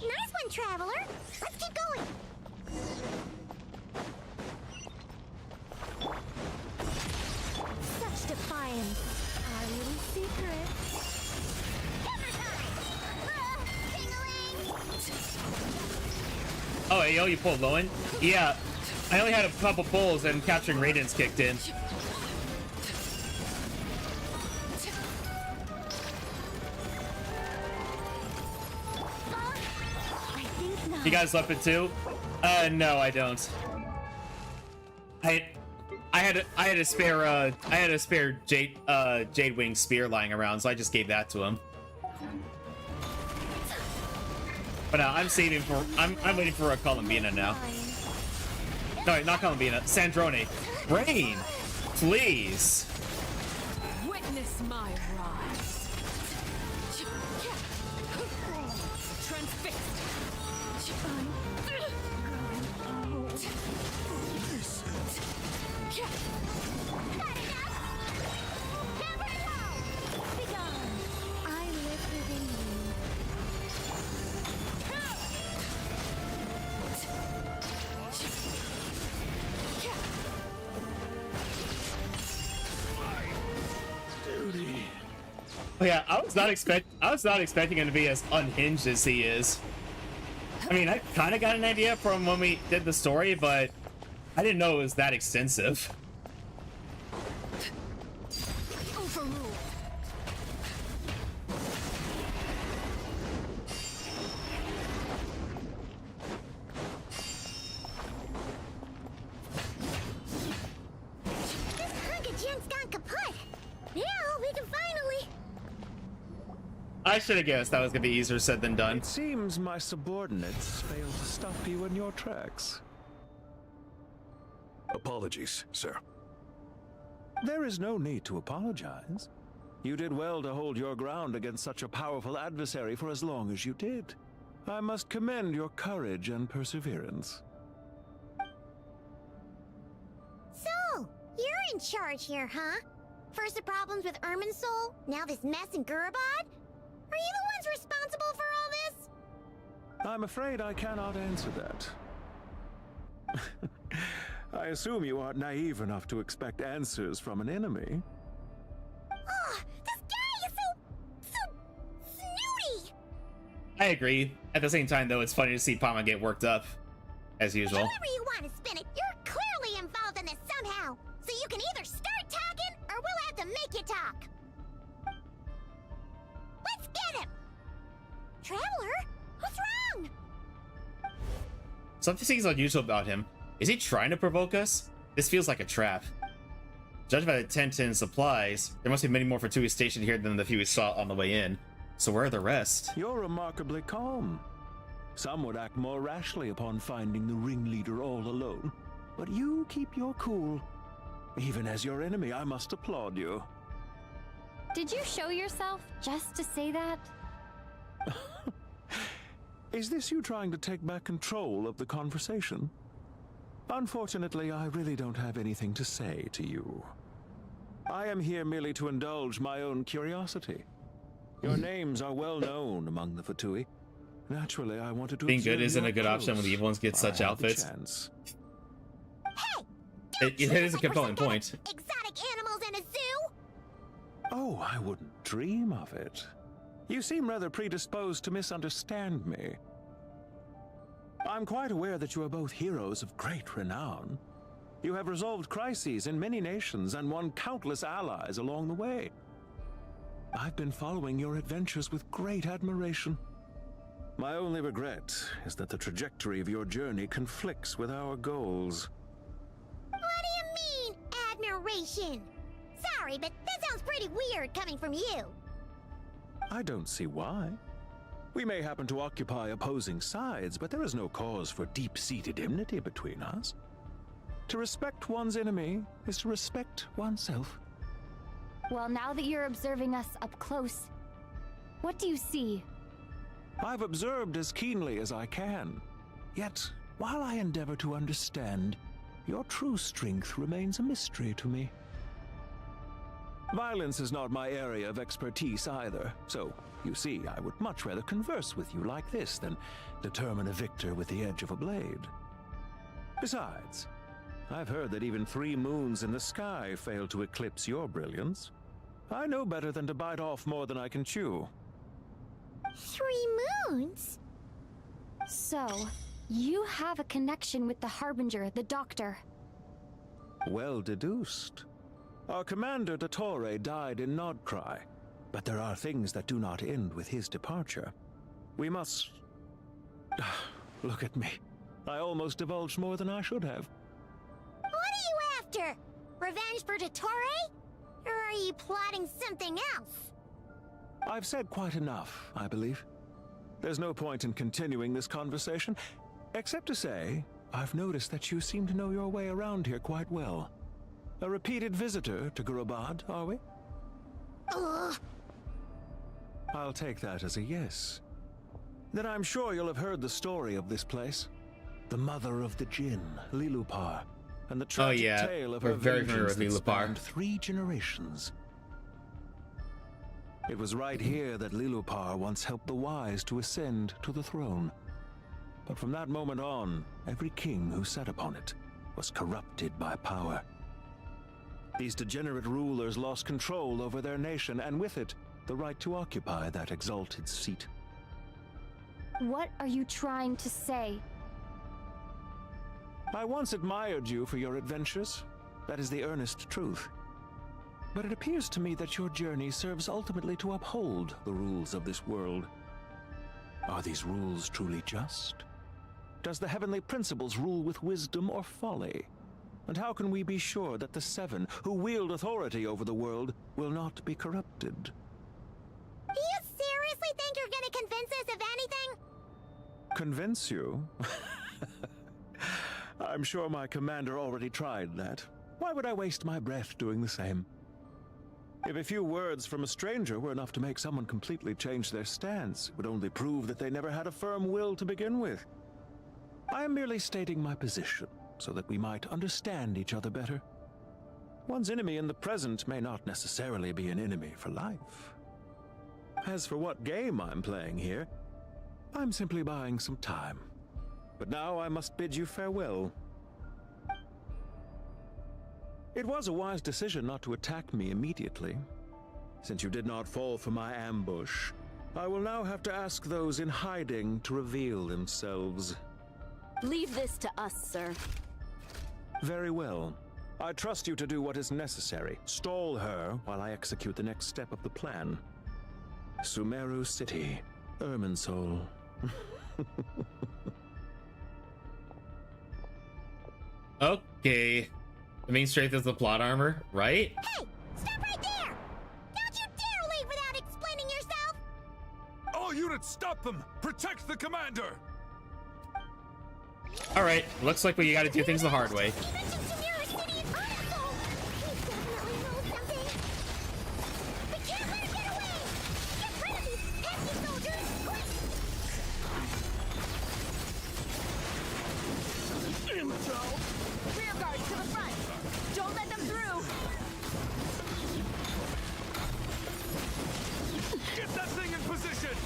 Nice one, Traveler! Let's keep going! Such defiance. Our little secret. Oh, hey, yo, you pulled Lowen? Yeah, I only had a couple pulls and capturing Radiance kicked in. You guys left it too? No, I don't. I had a spare Jade Wing spear lying around, so I just gave that to him. But I'm saving for I'm waiting for a Columbina now. No, not Columbina, Sandrone. Rain, please. Witness my rise. Transfixed. I live within you. Oh yeah, I was not expecting him to be as unhinged as he is. I mean, I kind of got an idea from when we did the story, but I didn't know it was that extensive. Overruled. I should have guessed that was gonna be easier said than done. It seems my subordinates failed to stop you in your tracks. Apologies, sir. There is no need to apologize. You did well to hold your ground against such a powerful adversary for as long as you did. I must commend your courage and perseverance. So, you're in charge here, huh? First the problems with Irminsul, now this mess in Gurabad? Are you the ones responsible for all this? I'm afraid I cannot answer that. I assume you aren't naive enough to expect answers from an enemy. Oh, this guy is so snooty! I agree. At the same time, though, it's funny to see Palma get worked up, as usual. However you want to spin it, you're clearly involved in this somehow. So you can either start talking, or we'll have to make you talk. Let's get him! Traveler? What's wrong? Something seems unusual about him. Is he trying to provoke us? This feels like a trap. Judged by the tent and supplies, there must be many more Fatui stationed here than the few we saw on the way in. So where are the rest? You're remarkably calm. Some would act more rashly upon finding the ringleader all alone. But you keep your cool. Even as your enemy, I must applaud you. Did you show yourself just to say that? Is this you trying to take back control of the conversation? Unfortunately, I really don't have anything to say to you. I am here merely to indulge my own curiosity. Your names are well known among the Fatui. Naturally, I wanted to. Being good isn't a good option when the evil ones get such outfits. It is a compelling point. Exotic animals in a zoo? Oh, I wouldn't dream of it. You seem rather predisposed to misunderstand me. I'm quite aware that you are both heroes of great renown. You have resolved crises in many nations and won countless allies along the way. I've been following your adventures with great admiration. My only regret is that the trajectory of your journey conflicts with our goals. What do you mean, admiration? Sorry, but that sounds pretty weird coming from you. I don't see why. We may happen to occupy opposing sides, but there is no cause for deep-seated enmity between us. To respect one's enemy is to respect oneself. Well, now that you're observing us up close, what do you see? I've observed as keenly as I can. Yet, while I endeavor to understand, your true strength remains a mystery to me. Violence is not my area of expertise either, so, you see, I would much rather converse with you like this than determine a victor with the edge of a blade. Besides, I've heard that even 3 moons in the sky fail to eclipse your brilliance. I know better than to bite off more than I can chew. 3 moons? So, you have a connection with the Harbinger, the Doctor. Well deduced. Our commander, Dottore, died in Nodcry, but there are things that do not end with his departure. We must... Look at me. I almost divulged more than I should have. What are you after? Revenge for Dottore? Or are you plotting something else? I've said quite enough, I believe. There's no point in continuing this conversation, except to say, I've noticed that you seem to know your way around here quite well. A repeated visitor to Gurabad, are we? Ugh. I'll take that as a yes. Then I'm sure you'll have heard the story of this place. The mother of the Jinn, Lilupar, and the tragic tale of her vengeance that spanned 3 generations. It was right here that Lilupar once helped the wise to ascend to the throne. But from that moment on, every king who sat upon it was corrupted by power. These degenerate rulers lost control over their nation, and with it, the right to occupy that exalted seat. What are you trying to say? I once admired you for your adventures. That is the earnest truth. But it appears to me that your journey serves ultimately to uphold the rules of this world. Are these rules truly just? Does the heavenly principles rule with wisdom or folly? And how can we be sure that the 7 who wield authority over the world will not be corrupted? Do you seriously Convince you? I'm sure my commander already tried that. Why would I waste my breath doing the same? If a few words from a stranger were enough to make someone completely change their stance, it would only prove that they never had a firm will to begin with. I am merely stating my position, so that we might understand each other better. One's enemy in the present may not necessarily be an enemy for life. As for what game I'm playing here, I'm simply buying some time. But now I must bid you farewell. It was a wise decision not to attack me immediately. Since you did not fall for my ambush, I will now have to ask those in hiding to reveal themselves. Leave this to us, sir. Very well. I trust you to do what is necessary. Stall her while I execute the next step of the plan. Sumeru City, Irminsul. Okay. The main strength is the plot armor, right? Hey! Stop right there! Don't you dare leave without explaining yourself! All units, stop them! Protect the commander! Alright, looks like we gotta do things the hard way. Rear guard to the front. Don't let them through. Get that thing in position!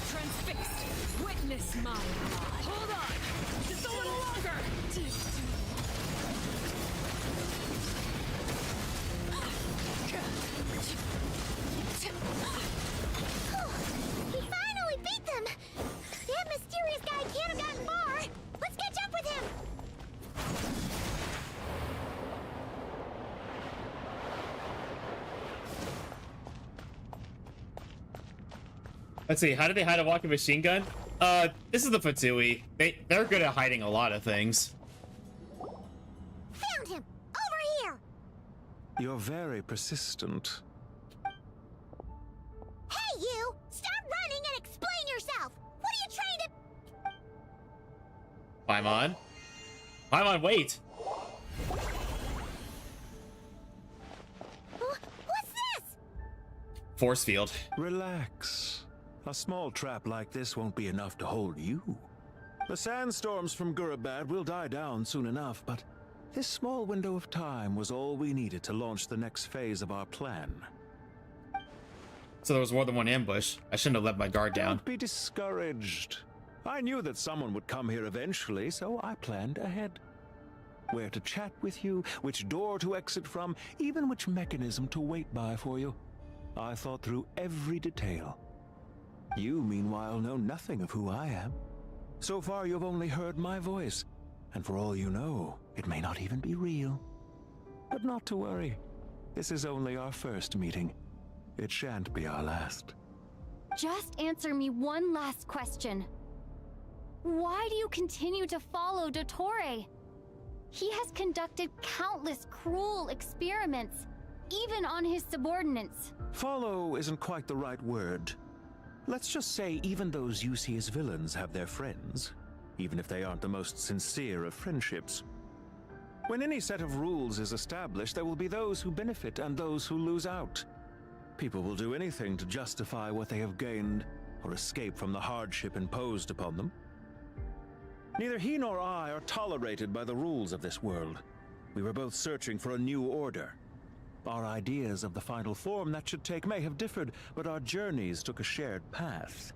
Transfixed. Witness my blood. Hold on. Just a little longer. He finally beat them! That mysterious guy can't have gotten far! Let's catch up with him! Let's see, how did they hide a walking machine gun? This is the Fatui. They're good at hiding a lot of things. Found him! Over here! You're very persistent. Hey, you! Stop running and explain yourself! What are you trying to... Paimon? Paimon, wait! What's this? Force field. Relax. A small trap like this won't be enough to hold you. The sandstorms from Gurabad will die down soon enough, but this small window of time was all we needed to launch the next phase of our plan. So there was more than one ambush. I shouldn't have let my guard down. Don't be discouraged. I knew that someone would come here eventually, so I planned ahead. Where to chat with you, which door to exit from, even which mechanism to wait by for you. I thought through every detail. You, meanwhile, know nothing of who I am. So far, you've only heard my voice, and for all you know, it may not even be real. But not to worry. This is only our first meeting. It shan't be our last. Just answer me one last question. Why do you continue to follow Dottore? He has conducted countless cruel experiments, even on his subordinates. Follow isn't quite the right word. Let's just say even those you see as villains have their friends, even if they aren't the most sincere of friendships. When any set of rules is established, there will be those who benefit and those who lose out. People will do anything to justify what they have gained or escape from the hardship imposed upon them. Neither he nor I are tolerated by the rules of this world. We were both searching for a new order. Our ideas of the final form that should take may have differed, but our journeys took a shared path.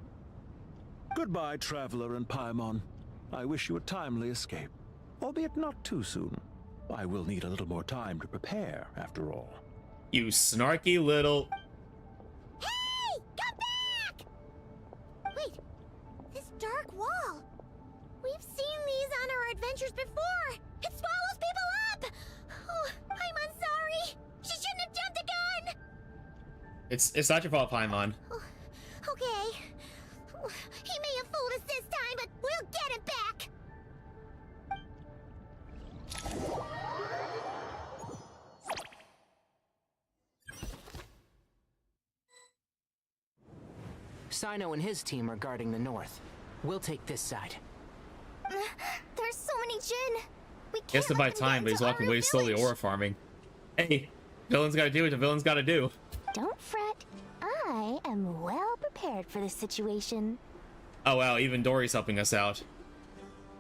Goodbye, Traveler and Paimon. I wish you a timely escape, albeit not too soon. I will need a little more time to prepare, after all. You snarky little... Hey! Come back! Wait, this dark wall. We've seen these on our adventures before. It swallows people up! Oh, I'm sorry. She shouldn't have jumped the gun! It's not your fault, Paimon. Oh, okay. He may have fooled us this time, but we'll get him back! Sino and his team are guarding the north. We'll take this side. There's so many Jin. We He has can't to buy let them get time, but he's into walking our way slowly village. aura farming. Hey, villain's gotta do what the villain's gotta do. Don't fret. I am well prepared for this situation. Oh wow, even Dory's helping us out.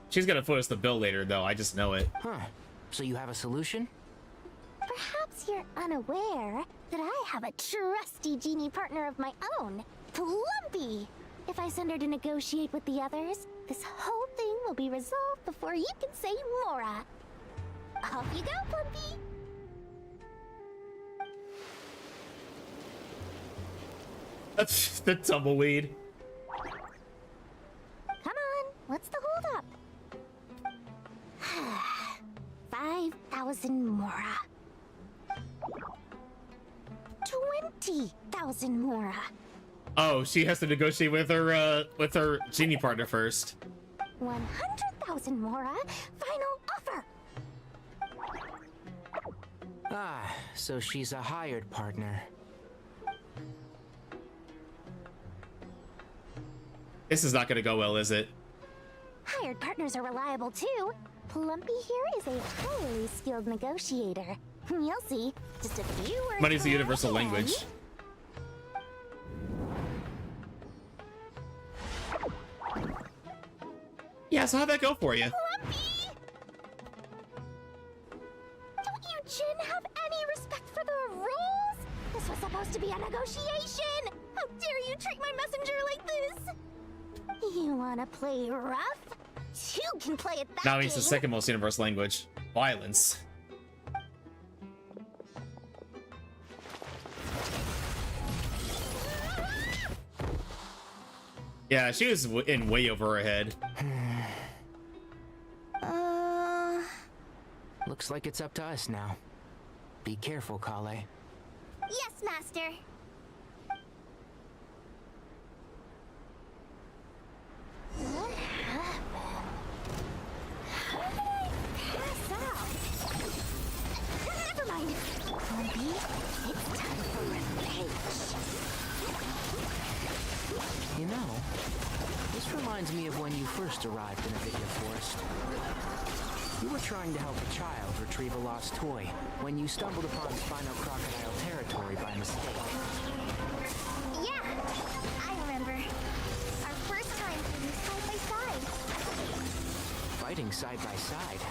She's gonna foot us the bill later, though. I just know it. Huh. So you have a solution? Perhaps you're unaware that I have a trusty genie partner of my own, Plumpy. If I send her to negotiate with the others, this whole thing will be resolved before you can say Mora. Off you go, Plumpy. That's the tumbleweed. Come on, what's the holdup? 5,000 Mora. 20,000 Mora. Oh, she has to negotiate with her genie partner first. 100,000 Mora. Final offer. Ah, so she's a hired partner. This is not gonna go well, is it? Hired partners are reliable too. Plumpy here is a highly skilled negotiator. You'll see. Just a few words. Money's the from universal our language. end. Yeah, so how'd that go for you? Plumpy! Don't you Jin have any respect for the rules? This was supposed to be a negotiation! How dare you treat my messenger like this? You wanna play rough? You can play it that Now he's the game. second most universal language. Violence. Yeah, she was in way over her head. Looks like it's up to us now. Be careful, Kale. Yes, Master. What happened? How did I pass out? Never mind. Plumpy, it's time for revenge. You know, this reminds me of when you first arrived in Avidya Forest. You were trying to help a child retrieve a lost toy when you stumbled upon Spino Crocodile territory by mistake. Yeah, I remember. Our first time fighting side by side. Fighting side by side.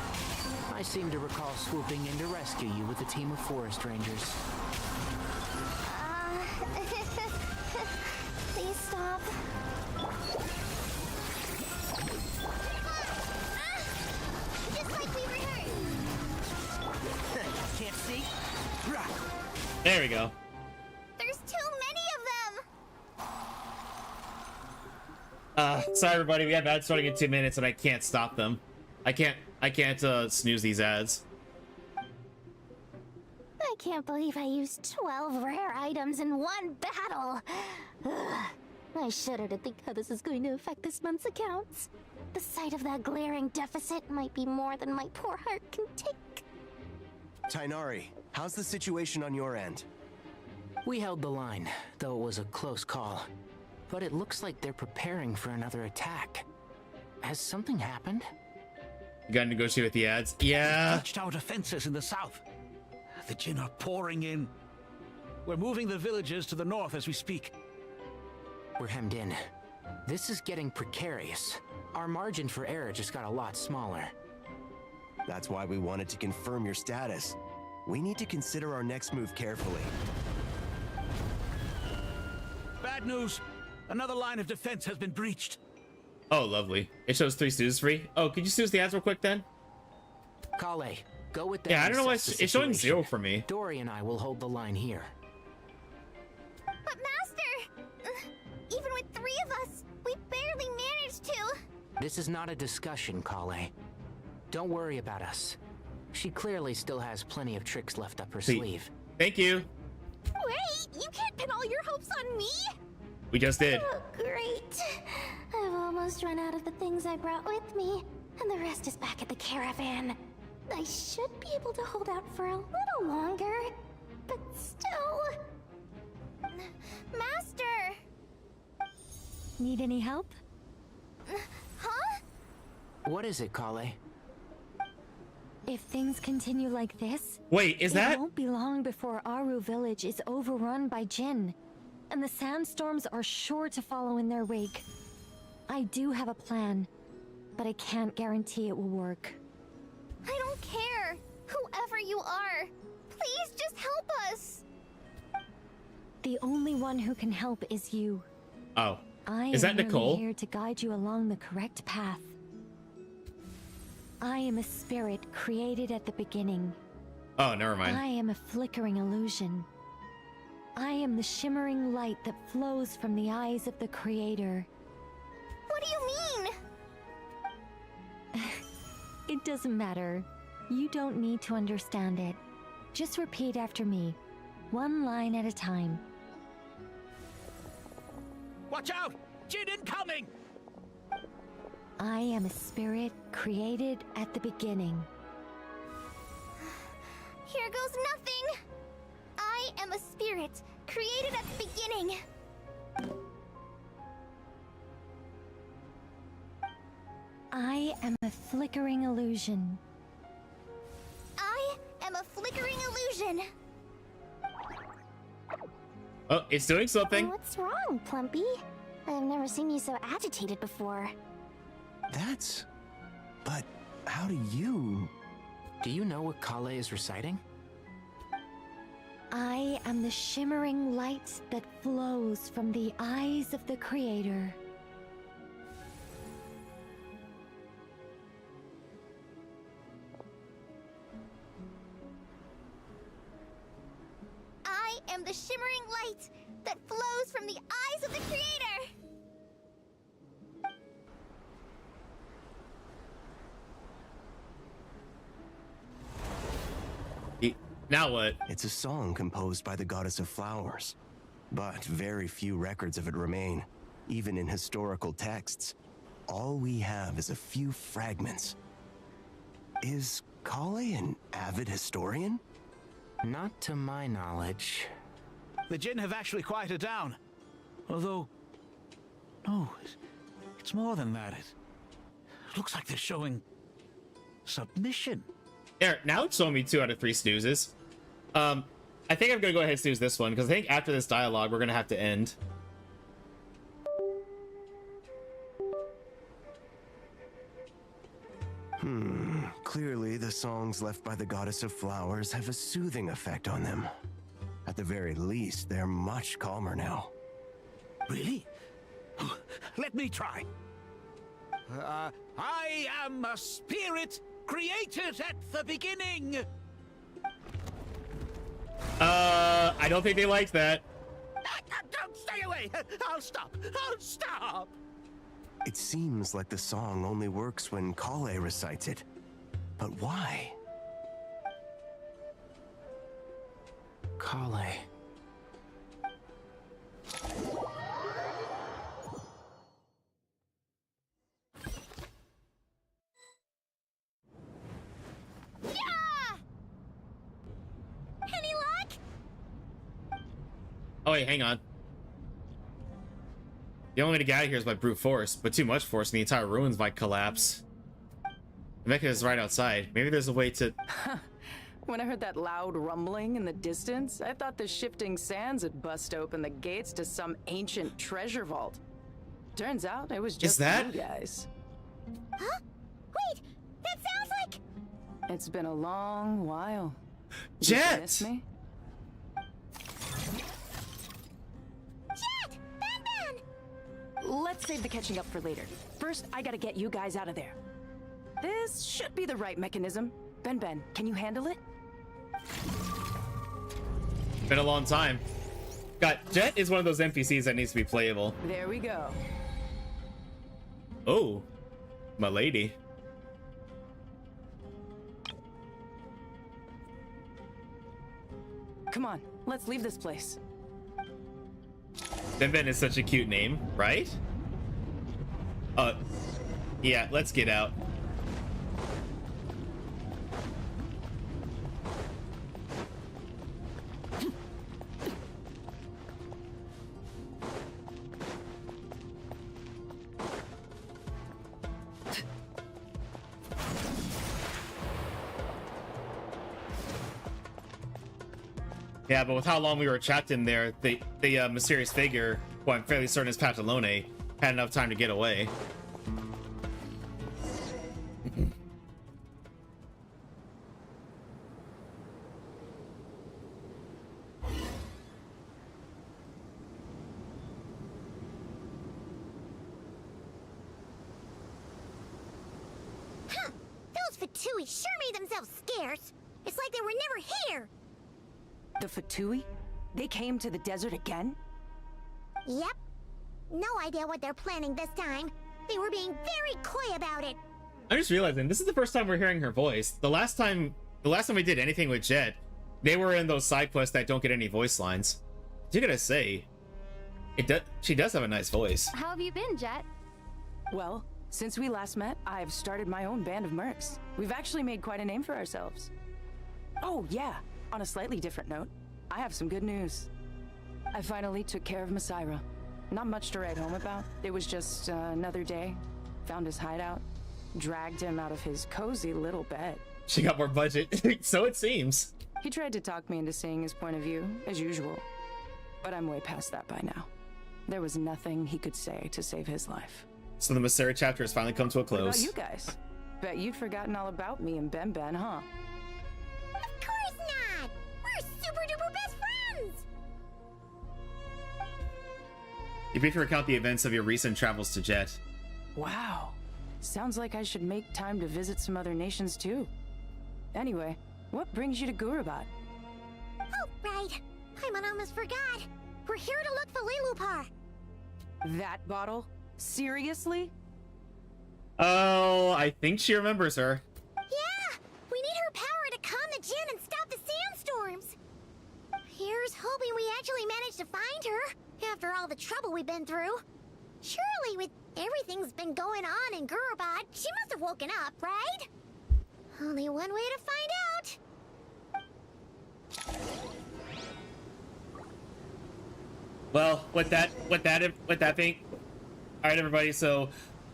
I seem to recall swooping in to rescue you with a team of forest rangers. Please stop. Just like we rehearsed. Can't see? There we go. There's too many of them. Sorry everybody, we have ads starting in 2 minutes and I can't stop them. I can't snooze these ads. I can't believe I used 12 rare items in one battle. Ugh. I shudder to think how this is going to affect this month's accounts. The sight of that glaring deficit might be more than my poor heart can take. Tainari, how's the situation on your end? We held the line, though it was a close call. But it looks like they're preparing for another attack. Has something happened? You gotta negotiate with the ads. Yeah. Touched our defenses in the south. The Jin are pouring in. We're moving the villagers to the north as we speak. We're hemmed in. This is getting precarious. Our margin for error just got a lot smaller. That's why we wanted to confirm your status. We need to consider our next move carefully. Bad news. Another line of defense has been breached. Oh, lovely. It shows 3 snooze free. Oh, could you snooze the ads real quick then? Kale, go with them. Yeah, I and don't know why assess it's the showing situation. 0 for me. Dory and I will hold the line here. But Master, even with 3 of us, we barely managed to. This is not a discussion, Kale. Don't worry about us. She clearly still has plenty of tricks left up her sleeve. Thank you. Wait, you can't pin all your hopes on me? We just did. Oh, great. I've almost run out of the things I brought with me, and the rest is back at the caravan. I should be able to hold out for a little longer, but still... Master! Need any help? Huh? What is it, Kale? If things continue like this, wait, is that? It won't be long before Aru village is overrun by Jinn, and the sandstorms are sure to follow in their wake. I do have a plan, but I can't guarantee it will work. I don't care. Whoever you are, please just help us. The only one who can help is you. Oh, I is that am merely Nicole? here to guide you along the correct path. I am a spirit created at the beginning. Oh, never mind. I am a flickering illusion. I am the shimmering light that flows from the eyes of the Creator. What do you mean? It doesn't matter. You don't need to understand it. Just repeat after me, one line at a time. Watch out! Jinn incoming! I am a spirit created at the beginning. Here goes nothing. I am a spirit created at the beginning. I am a flickering illusion. I am a flickering illusion. Oh, it's doing something. What's wrong, Plumpy? I've never seen you so agitated before. But how do you... Do you know what Kale is reciting? I am the shimmering light that flows from the eyes of the Creator. I am the shimmering light that flows from the eyes of the Creator. Now what? It's a song composed by the goddess of flowers, but very few records of it remain, even in historical texts. All we have is a few fragments. Is Kale an avid historian? Not to my knowledge. The Jinn have actually quieted down. Although... No, it's more than that. It looks like they're showing... submission. There, now it's showing me 2 out of 3 snoozes. I think I'm gonna go ahead and snooze this one, because I think after this dialogue, we're gonna have to end. Clearly the songs left by the goddess of flowers have a soothing effect on them. At the very least, they're much calmer now. Really? Let me try. I am a spirit created at the beginning. I don't think they liked that. Don't stay away. I'll stop. I'll stop. It seems like the song only works when Kale recites it. But why? Kale. Any luck? Oh wait, hang on. The only way to get out of here is by brute force, but too much force and the entire ruins might collapse. The mecha is right outside. Maybe there's a way to... When I heard that loud rumbling in the distance, I thought the shifting sands had bust open the gates to some ancient treasure vault. Turns out it was just that... you guys. Huh? Wait, that sounds like... It's been a long while. Jet! Did you miss me? Jet! Ben! Let's save the catching up for later. First, I gotta get you guys out of there. This should be the right mechanism. Ben, can you handle it? Been a long time. God, Jet is one of those NPCs that needs to be playable. There we go. Oh, my lady. Come on, let's leave this place. Ben is such a cute name, right? Yeah, let's get out. Yeah, but with how long we were trapped in there, the mysterious figure, who I'm fairly certain is Patalone, had enough time to get away. Huh! Those Fatui sure made themselves scarce. It's like they were never here. The Fatui? They came to the desert again? Yep. No idea what they're planning this time. They were being very coy about it. I'm just realizing this is the first time we're hearing her voice. The last time we did anything with Jet, they were in those side quests that don't get any voice lines. You gotta say, she does have a nice voice. How have you been, Jet? Well, since we last met, I've started my own band of mercs. We've actually made quite a name for ourselves. Oh, yeah. On a slightly different note, I have some good news. I finally took care of Masira. Not much to write home about. It was just another day. Found his hideout. Dragged him out of his cozy little bed. She got more budget, so it seems. He tried to talk me into seeing his point of view, as usual. But I'm way past that by now. There was nothing he could say to save his life. So the Masira chapter has finally come to a close. What about you guys? Bet you'd forgotten all about me and Ben, huh? Of course not! We're super duper best friends! You briefly recount the events of your recent travels to Jet. Wow. Sounds like I should make time to visit some other nations too. Anyway, what brings you to Gurabat? Oh, right. I almost forgot. We're here to look for Lilupar. That bottle? Seriously? Oh, I think she remembers her. Yeah! We need her power to calm the Jinn and stop the sandstorms. Here's hoping we actually manage to find her, after all the trouble we've been through. Surely, with everything's been going on in Gurubad, she must have woken up, right? Only one way to find out. Well, with that being, all right, everybody. So,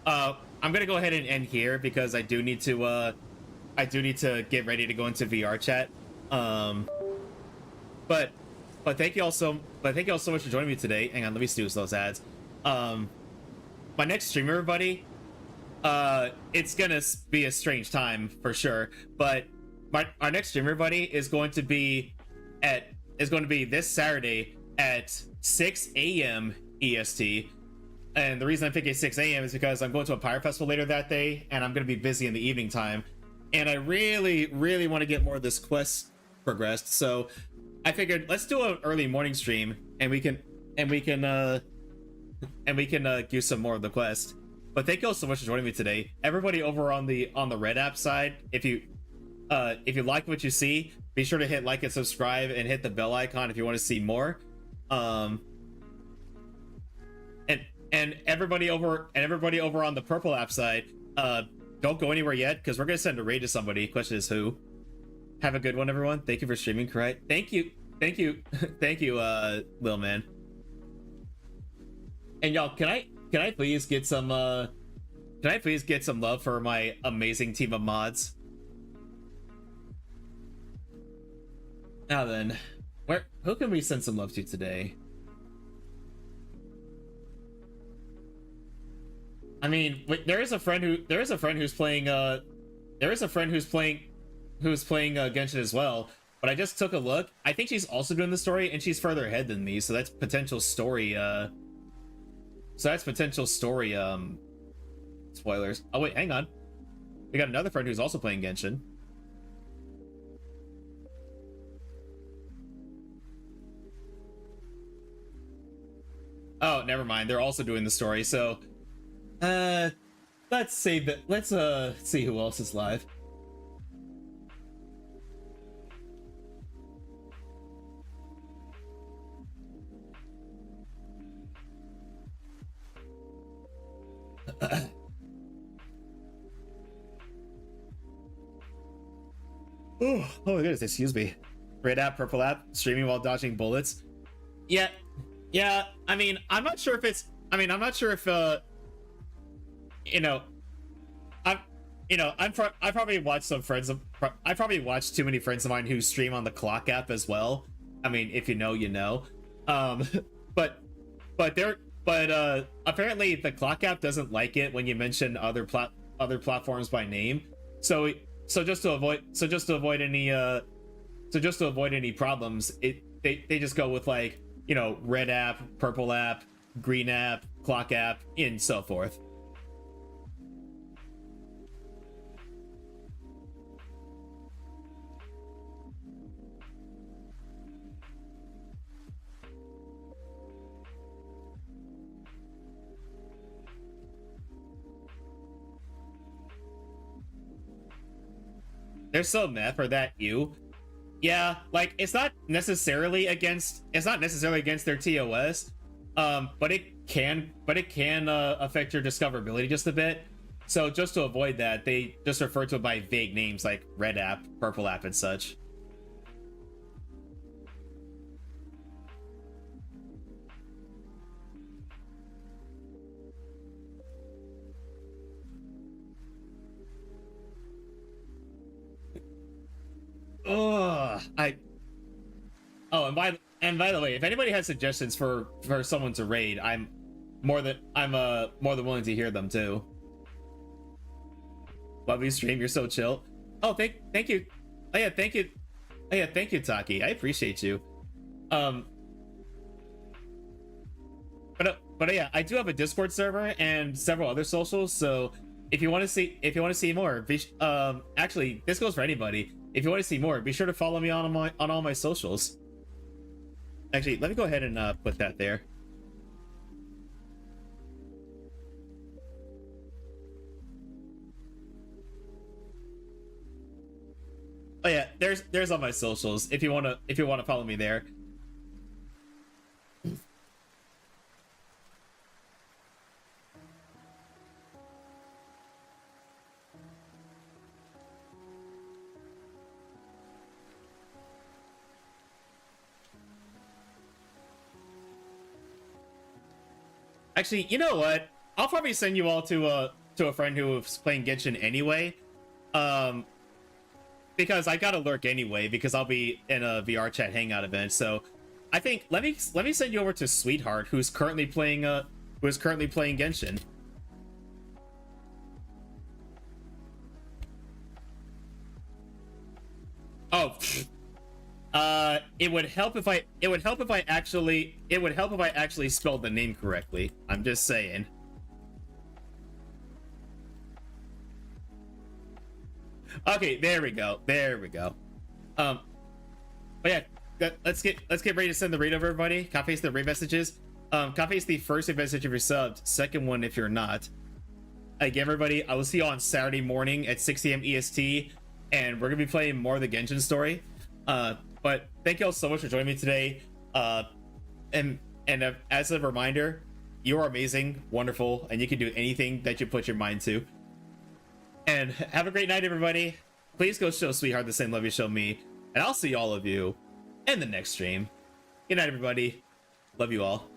I'm gonna go ahead and end here because I do need to get ready to go into VR chat. But thank you all so much for joining me today. Hang on, let me snooze those ads. My next stream, everybody, it's gonna be a strange time for sure, but our next stream, everybody, is going to be this Saturday at 6 a.m. EST. And the reason I'm thinking 6 a.m. is because I'm going to a Pyre Festival later that day, and I'm going to be busy in the evening time. And I really, really want to get more of this quest progressed. So I figured let's do an early morning stream, and we can do some more of the quest. But thank you all so much for joining me today. Everybody over on the Red app side, if you like what you see, be sure to hit like and subscribe and hit the bell icon if you want to see more. And everybody over on the purple app side, don't go anywhere yet because we're gonna send a raid to somebody. Question is who. Have a good one, everyone. Thank you for streaming, correct? Thank you, Lil Man. And y'all, can I please get some love for my amazing team of mods? Now then, who can we send some love to today? I mean, there is a friend who's playing Genshin as well. But I just took a look. I think she's also doing the story, and she's further ahead than me. So that's potential story. Spoilers. Oh wait, hang on. We got another friend who's also playing Genshin. Oh, never mind. They're also doing the story. So, let's save that. Let's see who else is live. Oh my goodness, excuse me. Red app, purple app, streaming while dodging bullets. Yeah. I mean, I'm not sure if I probably watched too many friends of mine who stream on the clock app as well. I mean, if you know, you know. But apparently the clock app doesn't like it when you mention other platforms by name. So just to avoid any problems, they just go with, like, you know, red app, purple app, green app, clock app, and so forth. They're so meh for that you. Yeah, like, it's not necessarily against their TOS, but it can affect your discoverability just a bit. So just to avoid that, they just refer to it by vague names like red app, purple app, and such. And by the way, if anybody has suggestions for someone to raid, I'm more than willing to hear them too. Love you, stream. You're so chill. Oh, thank you. Oh yeah, thank you. Oh yeah, thank you, Taki. I appreciate you. But yeah, I do have a Discord server and several other socials. So if you want to see more, actually, this goes for anybody. If you want to see more, be sure to follow me on all my socials. Actually, let me go ahead and put that there. Oh yeah, there's all my socials if you want to follow me there. Actually, you know what? I'll probably send you all to a friend who's playing Genshin anyway. Because I gotta lurk anyway, because I'll be in a VR chat hangout event. So I think let me send you over to Sweetheart, who's currently playing Genshin. Oh, it would help if I actually spelled the name correctly. I'm just saying. Okay, there we go. But yeah, let's get ready to send the raid over, everybody. Copy the raid messages. Copy the first raid message if you're subbed. Second one if you're not. Again, everybody, I will see you on Saturday morning at 6 a.m. EST, and we're gonna be playing more of the Genshin story. But thank you all so much for joining me today. And as a reminder, you are amazing, wonderful, and you can do anything that you put your mind to. And have a great night, everybody. Please go show Sweetheart the same love you show me, and I'll see all of you in the next stream. Good night, everybody. Love you all.